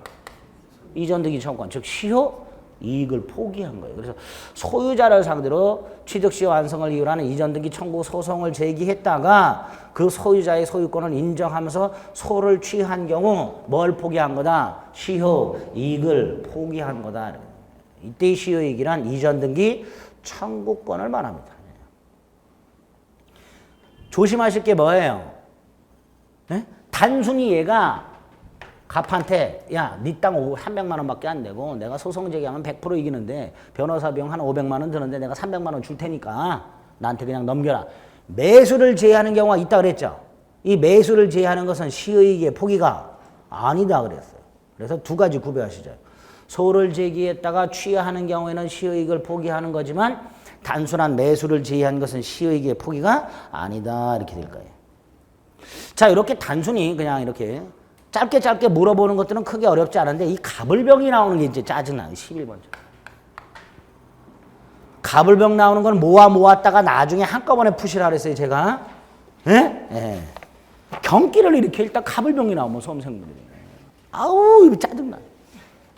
이전등기 청구권, 즉 시효 이익을 포기한 거예요. 그래서 소유자를 상대로 취득시 완성을 이유로 하는 이전등기 청구 소송을 제기했다가 그 소유자의 소유권을 인정하면서 소를 취한 경우 뭘 포기한 거다? 시효 이익을 포기한 거다. 이때의 시효 이익이란 이전등기 청구권을 말합니다. 조심하실 게 뭐예요? 네? 단순히 얘가 갑한테 야, 네 땅 300만 원밖에 안 되고 내가 소송 제기하면 100% 이기는데 변호사 비용 한 500만 원 드는데 내가 300만 원 줄 테니까 나한테 그냥 넘겨라. 매수를 제외하는 경우가 있다 그랬죠. 이 매수를 제외하는 것은 시효이익의 포기가 아니다 그랬어요. 그래서 두 가지 구별하시죠. 소를 제기했다가 취하하는 경우에는 시효이익을 포기하는 거지만 단순한 매수를 제외한 것은 시효이익의 포기가 아니다 이렇게 될 거예요. 자, 이렇게 단순히 그냥 이렇게 짧게 물어보는 것들은 크게 어렵지 않은데 이 가불병이 나오는 게 이제 짜증나요. 11번. 가불병 나오는 건 모았다가 나중에 한꺼번에 푸시라 그랬어요, 제가. 예? 예. 경기를 일으켜 일단 가불병이 나오면 수험생분들이. 아우, 이거 짜증나.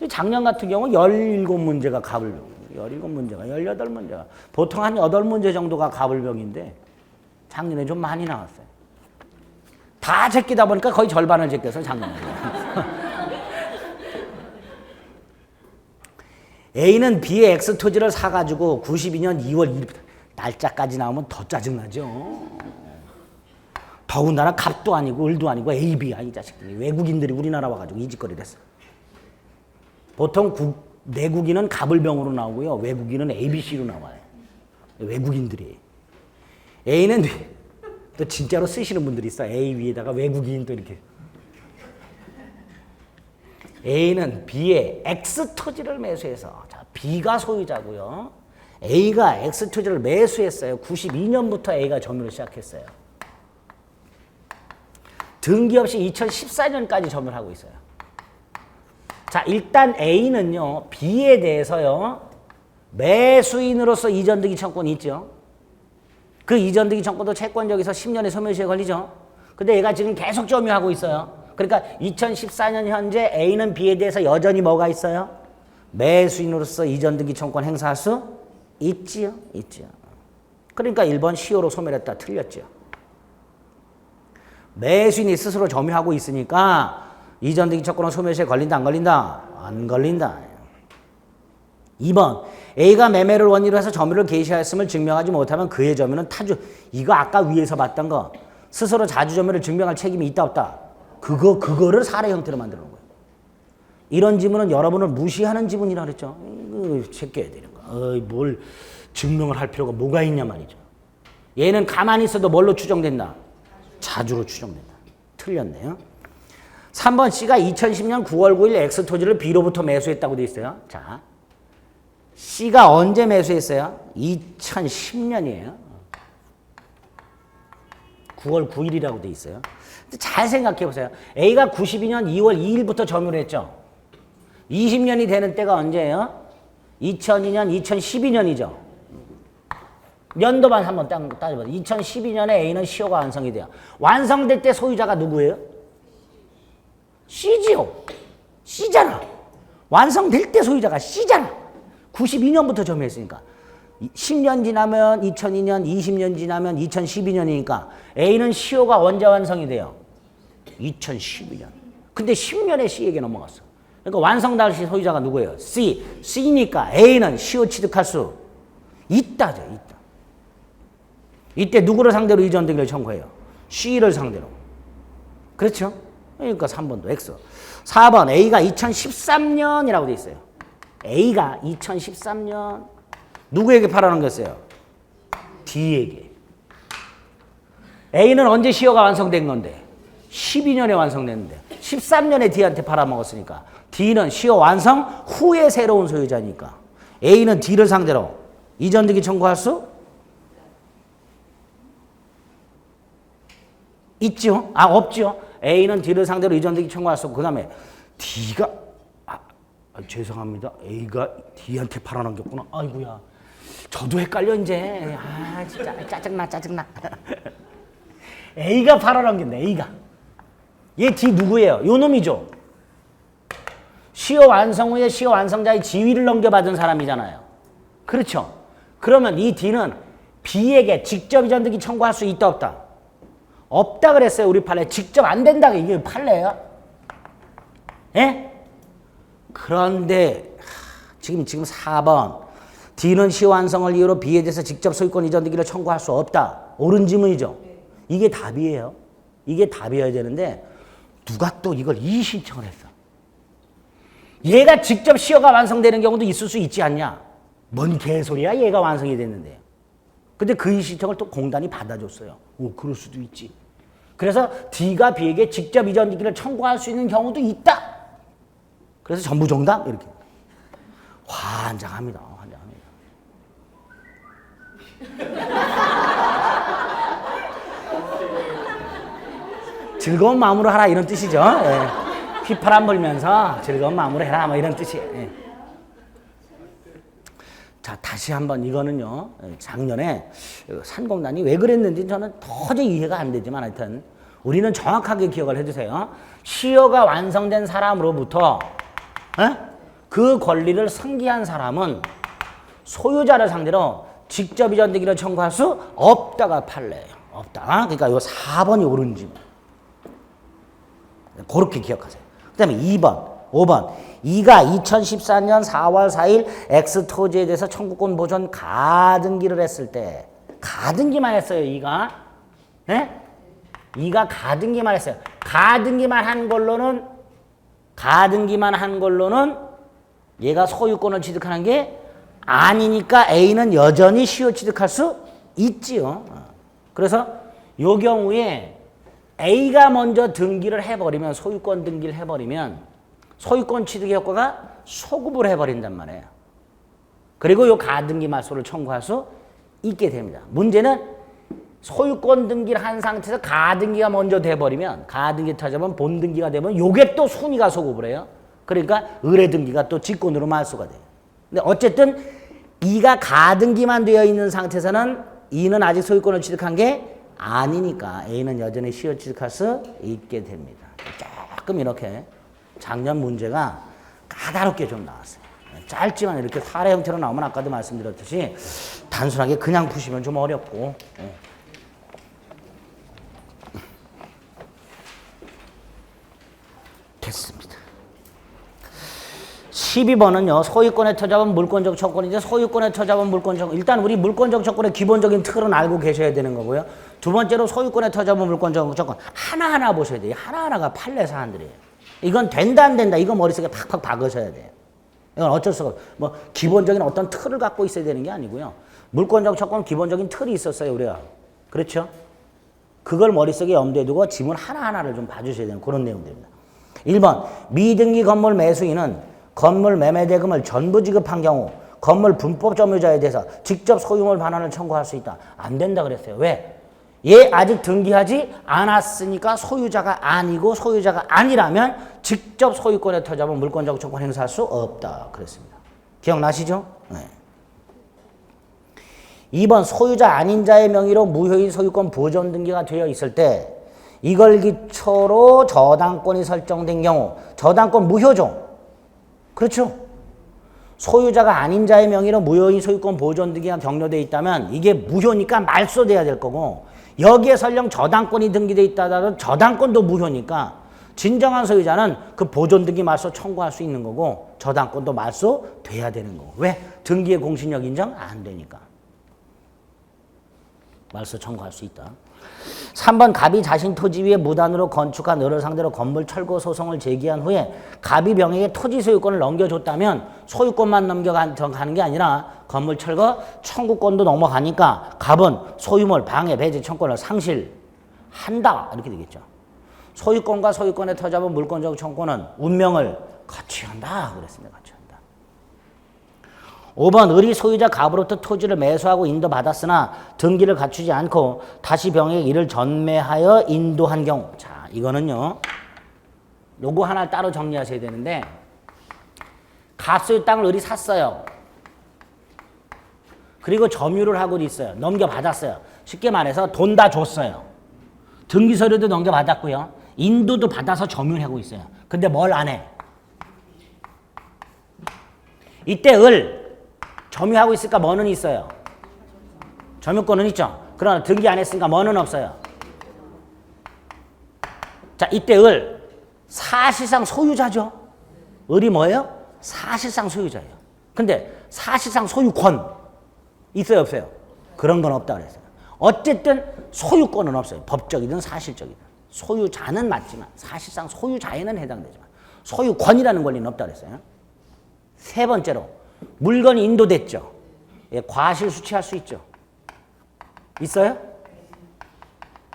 작년 같은 경우 17문제가 가불병. 17문제가, 18문제가. 보통 한 8문제 정도가 가불병인데 작년에 좀 많이 나왔어요. 다 제끼다 보니까 거의 절반을 제껴서 작년에. A는 B의 X 토지를 사가지고 92년 2월 1일부터 날짜까지 나오면 더 짜증나죠. 더군다나 갑도 아니고 을도 아니고 A, B야 이 자식들이. 외국인들이 우리나라 와가지고 이 짓거리를 했어. 보통 내국인은 갑을병으로 나오고요. 외국인은 ABC로 나와요. 외국인들이. A는 또 진짜로 쓰시는 분들이 있어. A 위에다가 외국인 또 이렇게. A는 B의 X 토지를 매수해서 자, B가 소유자고요. A가 X 토지를 매수했어요. 92년부터 A가 점유를 시작했어요. 등기 없이 2014년까지 점유를 하고 있어요. 자, 일단 A는요. B에 대해서요. 매수인으로서 이전등기 청구권이 있죠. 그 이전등기 청구도 채권적에서 10년의 소멸시효에 걸리죠. 근데 얘가 지금 계속 점유하고 있어요. 그러니까 2014년 현재 A는 B에 대해서 여전히 뭐가 있어요? 매수인으로서 이전등기 청구권 행사할 수 있지요. 그러니까 1번 시효로 소멸했다. 틀렸죠. 매수인이 스스로 점유하고 있으니까 이전등기 청구권 소멸시효에 걸린다 안 걸린다? 안 걸린다. 2번 A가 매매를 원인으로 해서 점유를 개시하였음을 증명하지 못하면 그의 점유는 타주. 이거 아까 위에서 봤던 거 스스로 자주 점유를 증명할 책임이 있다 없다. 그거를 사례 형태로 만드는 거예요. 이런 지문은 여러분을 무시하는 지문이라 그랬죠. 이거 제껴야 되는 거. 뭘 증명을 할 필요가 뭐가 있냐 말이죠. 얘는 가만히 있어도 뭘로 추정된다? 자주로 추정된다. 틀렸네요. 3번 C가 2010년 9월 9일 X 토지를 B로부터 매수했다고 돼 있어요. 자, C가 언제 매수했어요? 2010년이에요. 9월 9일이라고 돼 있어요. 잘 생각해 보세요. A가 92년 2월 2일부터 점유를 했죠. 20년이 되는 때가 언제예요? 2002년, 2012년이죠. 연도만 한번 따져봐요. 2012년에 A는 시효가 완성이 돼요. 완성될 때 소유자가 누구예요? C지요. C잖아. 완성될 때 소유자가 C잖아. 92년부터 점유했으니까. 10년 지나면 2002년, 20년 지나면 2012년이니까 A는 시효가 언제 완성이 돼요? 2012년. 근데 10년에 C에게 넘어갔어. 그러니까 완성 당시 소유자가 누구예요? C. C니까 A는 시효 취득할 수 있다죠. 있다. 이때 누구를 상대로 이전 등기를 청구해요? C를 상대로. 그렇죠? 그러니까 3번도 X. 4번 A가 2013년이라고 돼 있어요. A가 2013년 누구에게 팔아넘겼어요? D에게. A는 언제 시효가 완성된 건데? 12년에 완성됐는데 13년에 D한테 팔아먹었으니까 D는 시효 완성 후에 새로운 소유자니까 A는 D를 상대로 이전 등기 청구할 수 있죠? 없죠. A는 D를 상대로 이전 등기 청구할 수 없고 그 다음에 D가 죄송합니다. A가 D한테 팔아넘겼구나. 아이고야. 저도 헷갈려 이제. 진짜 짜증나. A가 팔아넘겼네. A가. 얘 D 누구예요? 요 놈이죠. 시효 완성 후에 시효 완성자의 지위를 넘겨받은 사람이잖아요. 그렇죠? 그러면 이 D는 B에게 직접 이전 등기 청구할 수 있다 없다? 없다 그랬어요. 우리 판례. 직접 안 된다. 이게 판례야. 예? 그런데 지금 4번 D는 시효 완성을 이유로 B에 대해서 직접 소유권 이전 등기를 청구할 수 없다. 옳은 지문이죠. 이게 답이에요. 이게 답이어야 되는데 누가 또 이걸 이의 신청을 했어. 얘가 직접 시효가 완성되는 경우도 있을 수 있지 않냐. 뭔 개소리야. 얘가 완성이 됐는데. 근데 그 이의 신청을 또 공단이 받아줬어요. 그럴 수도 있지. 그래서 D가 B에게 직접 이전 등기를 청구할 수 있는 경우도 있다. 그래서 전부 정답 이렇게. 환장합니다. 즐거운 마음으로 하라 이런 뜻이죠. 예. 휘파람 불면서 즐거운 마음으로 해라 뭐 이런 뜻이에요. 예. 자, 다시 한번 이거는요. 작년에 산공단이 왜 그랬는지 저는 도저히 이해가 안 되지만 하여튼 우리는 정확하게 기억을 해주세요. 시효가 완성된 사람으로부터 그 권리를 승계한 사람은 소유자를 상대로 직접 이전 등기를 청구할 수 없다가 판례예요. 없다. 그러니까 요 4번이 옳은지 그렇게 기억하세요. 그 다음에 2번, 5번. 2가 2014년 4월 4일 X토지에 대해서 청구권 보존 가등기를 했을 때 가등기만 했어요. 2가. 네? 2가 가등기만 했어요. 가등기만 한 걸로는 얘가 소유권을 취득하는 게 아니니까 A는 여전히 시효 취득할 수 있지요. 그래서 요 경우에 A가 먼저 등기를 해버리면 소유권 등기를 해버리면 소유권 취득의 효과가 소급을 해버린단 말이에요. 그리고 요 가등기 말소를 청구할 수 있게 됩니다. 문제는 소유권 등기를 한 상태에서 가등기가 먼저 돼버리면 가등기 타자면 본등기가 되면 요게 또 순위가 소급을 해요. 그러니까 의뢰등기가 또 직권으로 말소가 돼요. 근데 어쨌든 2가 가등기만 되어 있는 상태에서는 2는 아직 소유권을 취득한 게 아니니까 A는 여전히 시효 취득할 수 있게 됩니다. 조금 이렇게 작년 문제가 까다롭게 좀 나왔어요. 짧지만 이렇게 사례 형태로 나오면 아까도 말씀드렸듯이 단순하게 그냥 푸시면 좀 어렵고 됐습니다. 12번은요. 소유권의 터잡은 물권적 처권이죠. 소유권의 터잡은 물권적. 일단 우리 물권적 처권의 기본적인 틀은 알고 계셔야 되는 거고요. 두 번째로 소유권의 터잡은 물권적 처권. 하나하나 보셔야 돼요. 하나하나가 판례 사안들이에요. 이건 된다 안 된다. 이거 머릿속에 팍팍 박으셔야 돼요. 이건 어쩔 수가 없어요. 뭐 기본적인 어떤 틀을 갖고 있어야 되는 게 아니고요. 물권적 처권 기본적인 틀이 있었어요. 우리가. 그렇죠? 그걸 머릿속에 염두에 두고 지문 하나하나를 좀 봐주셔야 되는 그런 내용들입니다. 1번 미등기 건물 매수인은 건물 매매 대금을 전부 지급한 경우 건물 분법 점유자에 대해서 직접 소유물 반환을 청구할 수 있다. 안 된다 그랬어요. 왜? 얘 아직 등기하지 않았으니까 소유자가 아니고 소유자가 아니라면 직접 소유권에 터잡은 물권적 처권 행사할 수 없다 그랬습니다. 기억나시죠? 네. 2번 소유자 아닌 자의 명의로 무효인 소유권 보존 등기가 되어 있을 때 이걸 기초로 저당권이 설정된 경우 저당권 무효죠. 그렇죠? 소유자가 아닌 자의 명의로 무효인 소유권 보존 등기가 격려되어 있다면 이게 무효니까 말소돼야 될 거고 여기에 설령 저당권이 등기되어 있다 하더라도 저당권도 무효니까 진정한 소유자는 그 보존 등기 말소 청구할 수 있는 거고 저당권도 말소돼야 되는 거고 왜? 등기의 공신력 인정 안 되니까. 말소 청구할 수 있다. 3번 갑이 자신 토지 위에 무단으로 건축한 을을 상대로 건물 철거 소송을 제기한 후에 갑이 병에게 토지 소유권을 넘겨줬다면 소유권만 넘겨가는 게 아니라 건물 철거 청구권도 넘어가니까 갑은 소유물 방해 배제 청구권을 상실한다 이렇게 되겠죠. 소유권과 소유권에 터잡은 물권적 청구권은 운명을 거치한다 그랬습니다. 거치한다. 5번 을이 소유자 갑으로부터 토지를 매수하고 인도받았으나 등기를 갖추지 않고 다시 병에게 이를 전매하여 인도한 경우. 자, 이거는요. 요거 하나 따로 정리하셔야 되는데 갑소유 땅을 을이 샀어요. 그리고 점유를 하고 있어요. 넘겨받았어요. 쉽게 말해서 돈 다 줬어요. 등기서류도 넘겨받았고요. 인도도 받아서 점유를 하고 있어요. 근데 뭘 안 해? 이때 을 점유하고 있으니까 뭐는 있어요? 점유권은 있죠. 그러나 등기 안 했으니까 뭐는 없어요. 자, 이때 을 사실상 소유자죠. 을이 뭐예요? 사실상 소유자예요. 근데 사실상 소유권 있어요, 없어요? 그런 건 없다 그랬어요. 어쨌든 소유권은 없어요. 법적이든 사실적이든. 소유자는 맞지만 사실상 소유자에는 해당되지만 소유권이라는 권리는 없다 그랬어요. 세 번째로 물건이 인도됐죠. 예, 과실 수취할 수 있죠. 있어요?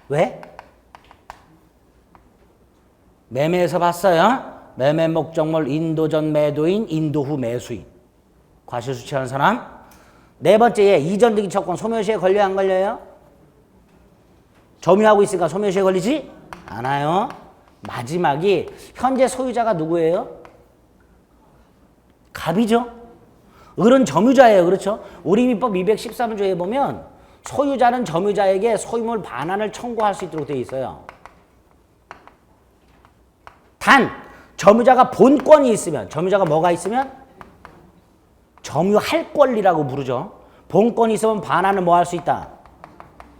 왜? 매매에서 봤어요. 매매 목적물 인도 전 매도인, 인도 후 매수인. 과실 수취하는 사람. 네 번째에 이전 등기 채권 소멸시에 걸려요, 안 걸려요? 점유하고 있으니까 소멸시에 걸리지 않아요. 마지막이 현재 소유자가 누구예요? 갑이죠. 을은 점유자예요. 그렇죠? 우리민법 213조에 보면 소유자는 점유자에게 소유물 반환을 청구할 수 있도록 되어 있어요. 단 점유자가 본권이 있으면, 점유자가 뭐가 있으면? 점유할 권리라고 부르죠. 본권이 있으면 반환을 뭐 할 수 있다?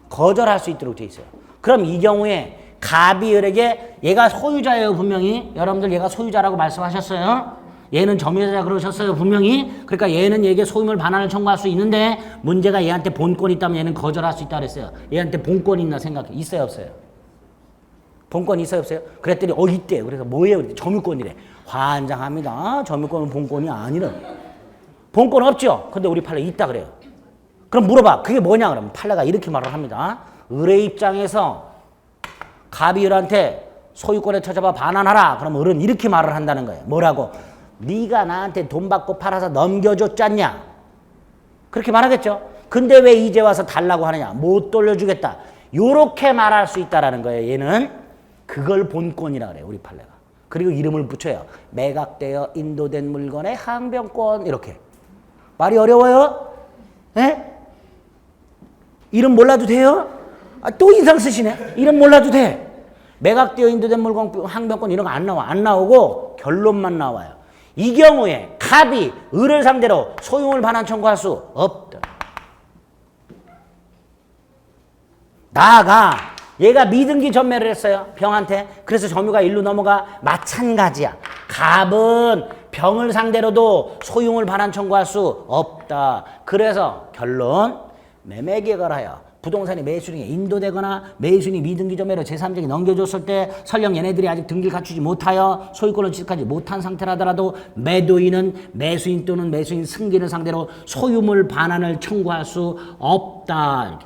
거절할 수 있도록 되어 있어요. 그럼 이 경우에 갑이 을에게 얘가 소유자예요. 분명히. 여러분들 얘가 소유자라고 말씀하셨어요. 얘는 점유자 그러셨어요. 분명히. 그러니까 얘는 얘에게 소유물 반환을 청구할 수 있는데 문제가 얘한테 본권이 있다면 얘는 거절할 수 있다 그랬어요. 얘한테 본권이 있나 생각해. 있어요, 없어요? 본권이 있어요, 없어요? 그랬더니 있대요. 그래서 뭐예요? 그랬더니 점유권이래. 환장합니다. 점유권은 본권이 아니래. 본권 없죠? 근데 우리 판례 있다 그래요. 그럼 물어봐. 그게 뭐냐 그러면 판례가 이렇게 말을 합니다. 을의 입장에서 갑이 을한테 소유권에 터잡아 반환하라. 그럼 을은 이렇게 말을 한다는 거예요. 뭐라고? 네가 나한테 돈 받고 팔아서 넘겨줬잖냐. 그렇게 말하겠죠. 근데 왜 이제 와서 달라고 하느냐. 못 돌려주겠다. 요렇게 말할 수 있다라는 거예요. 얘는 그걸 본권이라 그래요. 우리 판례가. 그리고 이름을 붙여요. 매각되어 인도된 물건의 항변권. 이렇게. 말이 어려워요? 예? 이름 몰라도 돼요? 또 인상 쓰시네. 이름 몰라도 돼. 매각되어 인도된 물건 항변권 이런 거 안 나와. 안 나오고 결론만 나와요. 이 경우에 갑이 을을 상대로 소유물 반환 청구할 수 없다. 나아가 얘가 미등기 전매를 했어요. 병한테. 그래서 점유가 일로 넘어가. 마찬가지야. 갑은 병을 상대로도 소유물 반환 청구할 수 없다. 그래서 결론 매매계약을 하여 부동산이 매수인에게 인도되거나 매수인이 미등기 전매로 제3자에게 넘겨줬을 때 설령 얘네들이 아직 등기를 갖추지 못하여 소유권을 취득하지 못한 상태라더라도 매도인은 매수인 또는 매수인 승계를 상대로 소유물 반환을 청구할 수 없다.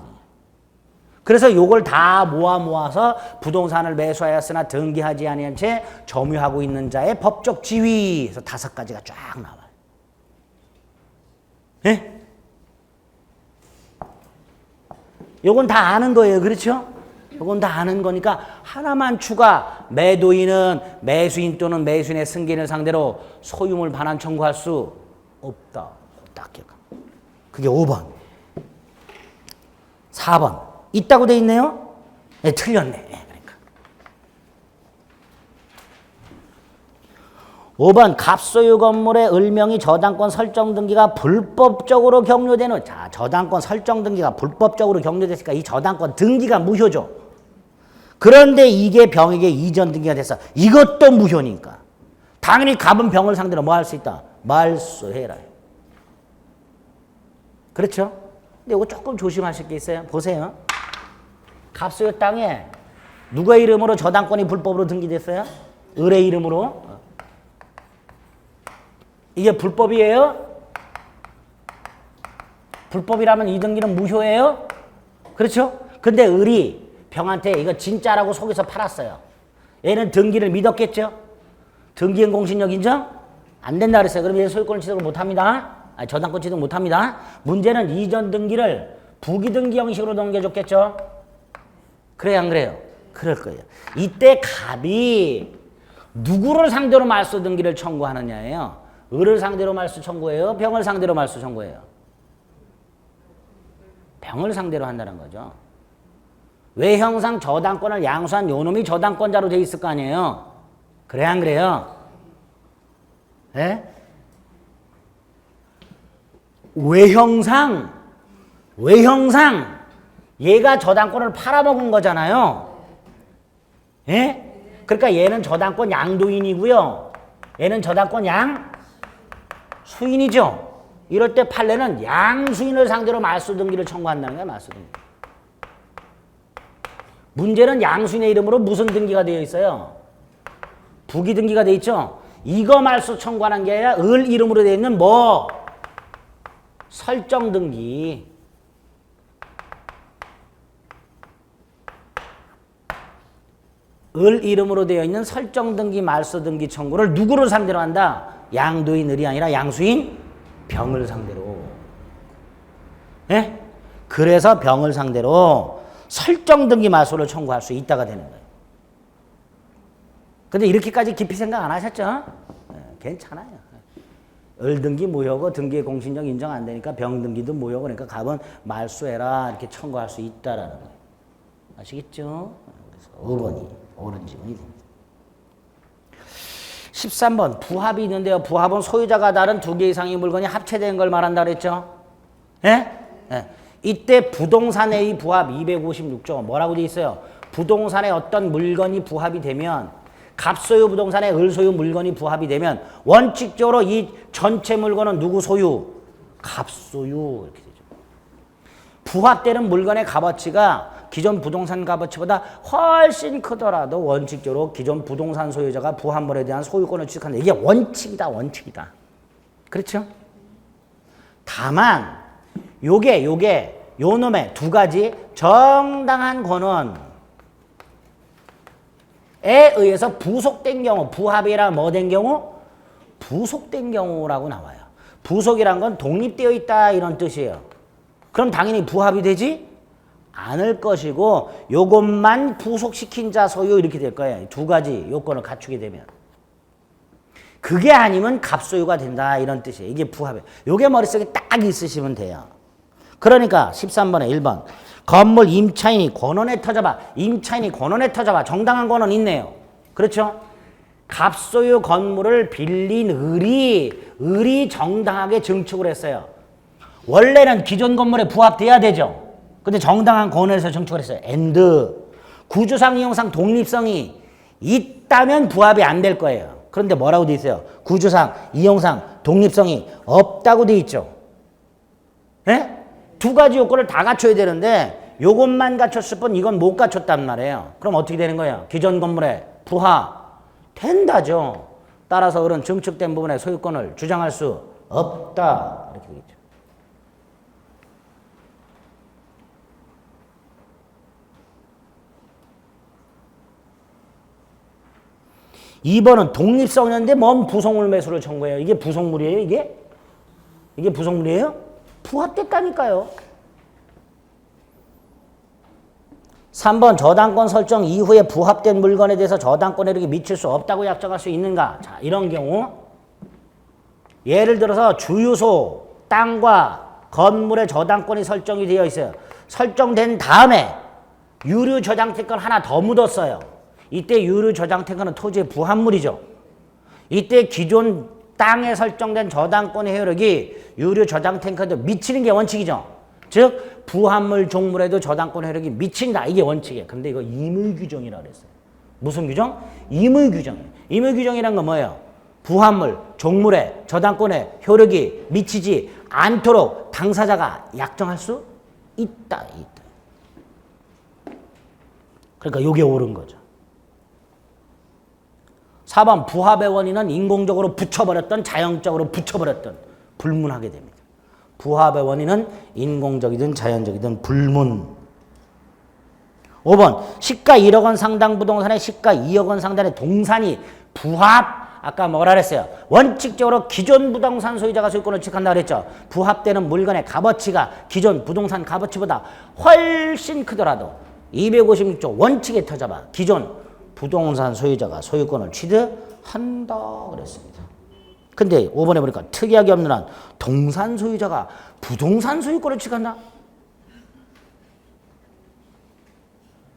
그래서 요걸 다 모아서 부동산을 매수하였으나 등기하지 아니한 채 점유하고 있는 자의 법적 지위. 그래서 5가지가 쫙 나와요. 예? 요건 다 아는 거예요. 그렇죠? 요건 다 아는 거니까 하나만 추가. 매도인은 매수인 또는 매수인의 승계인을 상대로 소유물 반환 청구할 수 없다. 딱 기억하. 그게 5번. 4번. 있다고 돼 있네요? 네, 틀렸네. 그러니까. 5번 갑소유 건물의 을명의 저당권 설정 등기가 불법적으로 격려되는. 자, 저당권 설정 등기가 불법적으로 격려됐으니까 이 저당권 등기가 무효죠. 그런데 이게 병에게 이전 등기가 됐어. 이것도 무효니까. 당연히 갑은 병을 상대로 뭐 할 수 있다? 말소해라. 그렇죠? 근데 이거 조금 조심하실 게 있어요. 보세요. 갑소유 땅에 누구의 이름으로 저당권이 불법으로 등기됐어요? 을의 이름으로. 이게 불법이에요? 불법이라면 이 등기는 무효예요? 그렇죠? 근데 을이 병한테 이거 진짜라고 속여서 팔았어요. 얘는 등기를 믿었겠죠? 등기행 공신력 인정? 안 된다 그랬어요. 그럼 얘 소유권 취득을 못합니다. 아니, 저당권 취득 못합니다. 문제는 이전 등기를 부기등기 형식으로 넘겨줬겠죠? 그래요 안 그래요? 그럴 거예요. 이때 갑이 누구를 상대로 말소 등기를 청구하느냐예요. 을을 상대로 말소 청구해요? 병을 상대로 말소 청구해요? 병을 상대로 한다는 거죠. 외형상 저당권을 양수한 요놈이 저당권자로 돼 있을 거 아니에요. 그래 안 그래요? 예? 외형상 얘가 저당권을 팔아먹은 거잖아요. 예? 그러니까 얘는 저당권 양도인이고요. 얘는 저당권 양수인이죠. 이럴 때 판례는 양수인을 상대로 말소 등기를 청구한다는 거야. 말소 등기. 문제는 양수인의 이름으로 무슨 등기가 되어 있어요? 부기 등기가 되어 있죠. 이거 말소 청구하는 게 아니라 을 이름으로 되어 있는 뭐? 설정 등기. 을 이름으로 되어 있는 설정 등기 말소 등기 청구를 누구를 상대로 한다? 양도인 을이 아니라 양수인 병을 상대로. 예? 그래서 병을 상대로 설정 등기 말소를 청구할 수 있다가 되는 거예요. 근데 이렇게까지 깊이 생각 안 하셨죠? 예, 괜찮아요. 을 등기 무효고 등기의 공신력 인정 안 되니까 병 등기도 무효고 그러니까 갑은 말소해라 이렇게 청구할 수 있다라는 거예요. 아시겠죠? 그래서 5번이 옳은 지문이 됩니다. 13번 부합이 있는데요. 부합은 소유자가 다른 두 개 이상의 물건이 합체된 걸 말한다 그랬죠? 예? 예. 이때 부동산의 부합 256조 뭐라고 돼 있어요? 부동산에 어떤 물건이 부합이 되면 갑소유 부동산에 을소유 물건이 부합이 되면 원칙적으로 이 전체 물건은 누구 소유? 갑소유 이렇게 되죠. 부합되는 물건의 값어치가 기존 부동산 값어치보다 훨씬 크더라도 원칙적으로 기존 부동산 소유자가 부합물에 대한 소유권을 취득한다. 이게 원칙이다. 원칙이다. 그렇죠? 다만 요게 요놈의 두 가지 정당한 권원에 의해서 부속된 경우 부합이라 뭐 된 경우? 부속된 경우라고 나와요. 부속이란 건 독립되어 있다 이런 뜻이에요. 그럼 당연히 부합이 되지 않을 것이고 요것만 부속시킨 자 소유 이렇게 될 거예요. 두 가지 요건을 갖추게 되면. 그게 아니면 갑소유가 된다 이런 뜻이에요. 이게 부합이에요. 요게 머릿속에 딱 있으시면 돼요. 그러니까 13번에 1번 건물 임차인이 권원에 터져봐. 임차인이 권원에 터져봐. 정당한 권원 있네요. 그렇죠? 갑소유 건물을 빌린 을이 정당하게 증축을 했어요. 원래는 기존 건물에 부합돼야 되죠. 근데 정당한 권원에서 증축을 했어요. and 구조상 이용상 독립성이 있다면 부합이 안 될 거예요. 그런데 뭐라고 돼 있어요? 구조상 이용상 독립성이 없다고 돼 있죠. 예? 두 가지 요건을 다 갖춰야 되는데 요것만 갖췄을 뿐 이건 못 갖췄단 말이에요. 그럼 어떻게 되는 거예요? 기존 건물에 부합 된다죠. 따라서 을은 증축된 부분의 소유권을 주장할 수 없다. 이렇게 되겠죠. 2번은 독립성이었는데 뭔 부속물 매수를 청구해요. 이게 부속물이에요, 이게? 이게 부속물이에요? 부합됐다니까요. 3번 저당권 설정 이후에 부합된 물건에 대해서 저당권에게 미칠 수 없다고 약정할 수 있는가? 자, 이런 경우 예를 들어서 주유소, 땅과 건물의 저당권이 설정이 되어 있어요. 설정된 다음에 유류 저장택권 하나 더 묻었어요. 이때 유류 저장택권은 토지의 부합물이죠. 이때 기존 땅에 설정된 저당권의 효력이 유류 저장택권에도 미치는 게 원칙이죠. 즉 부합물 종물에도 저당권 효력이 미친다. 이게 원칙이에요. 근데 이거 임의규정이라고 그랬어요. 무슨 규정? 임의규정이에요. 임의규정이란 건 뭐예요? 부합물, 종물에 저당권의 효력이 미치지 않도록 당사자가 약정할 수 있다. 그러니까 요게 옳은 거죠. 4번 부합의 원인은 인공적으로 붙여버렸던 자연적으로 붙여버렸던 불문하게 됩니다. 부합의 원인은 인공적이든 자연적이든 불문. 5번 시가 1억 원 상당 부동산에 시가 2억 원 상당의 동산이 부합. 아까 뭐라 그랬어요? 원칙적으로 기존 부동산 소유자가 소유권을 취득한다 그랬죠. 부합되는 물건의 값어치가 기존 부동산 값어치보다 훨씬 크더라도 256조 원칙에 터져봐. 기존 부동산 소유자가 소유권을 취득한다 그랬습니다. 근데 5번에 보니까 특이하게 없는 한 동산 소유자가 부동산 소유권을 취득한다?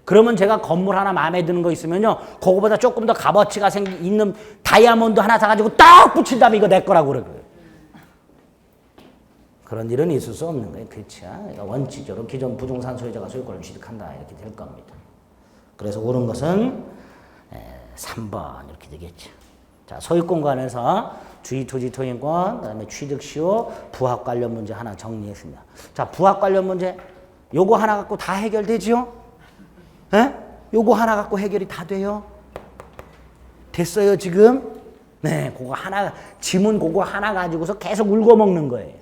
그러면 제가 건물 하나 마음에 드는 거 있으면요, 그거보다 조금 더 값어치가 있는 다이아몬드 하나 사가지고 딱 붙인 다음에 이거 내 거라고 그래. 그런 일은 있을 수 없는 거예요. 그렇죠? 원칙적으로 기존 부동산 소유자가 소유권을 취득한다. 이렇게 될 겁니다. 그래서 옳은 것은 3번 이렇게 되겠죠. 자, 소유권 관해서 주의 토지 토행권, 그다음에 취득 시효, 부합 관련 문제 하나 정리했습니다. 자, 부합 관련 문제 요거 하나 갖고 다 해결되지요? 예? 요거 하나 갖고 해결이 다 돼요? 됐어요, 지금? 네, 그거 하나, 지문 그거 하나 가지고서 계속 울고 먹는 거예요.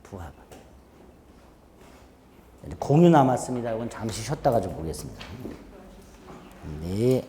부합. 공유 남았습니다. 이건 잠시 쉬었다가 좀 보겠습니다. 네.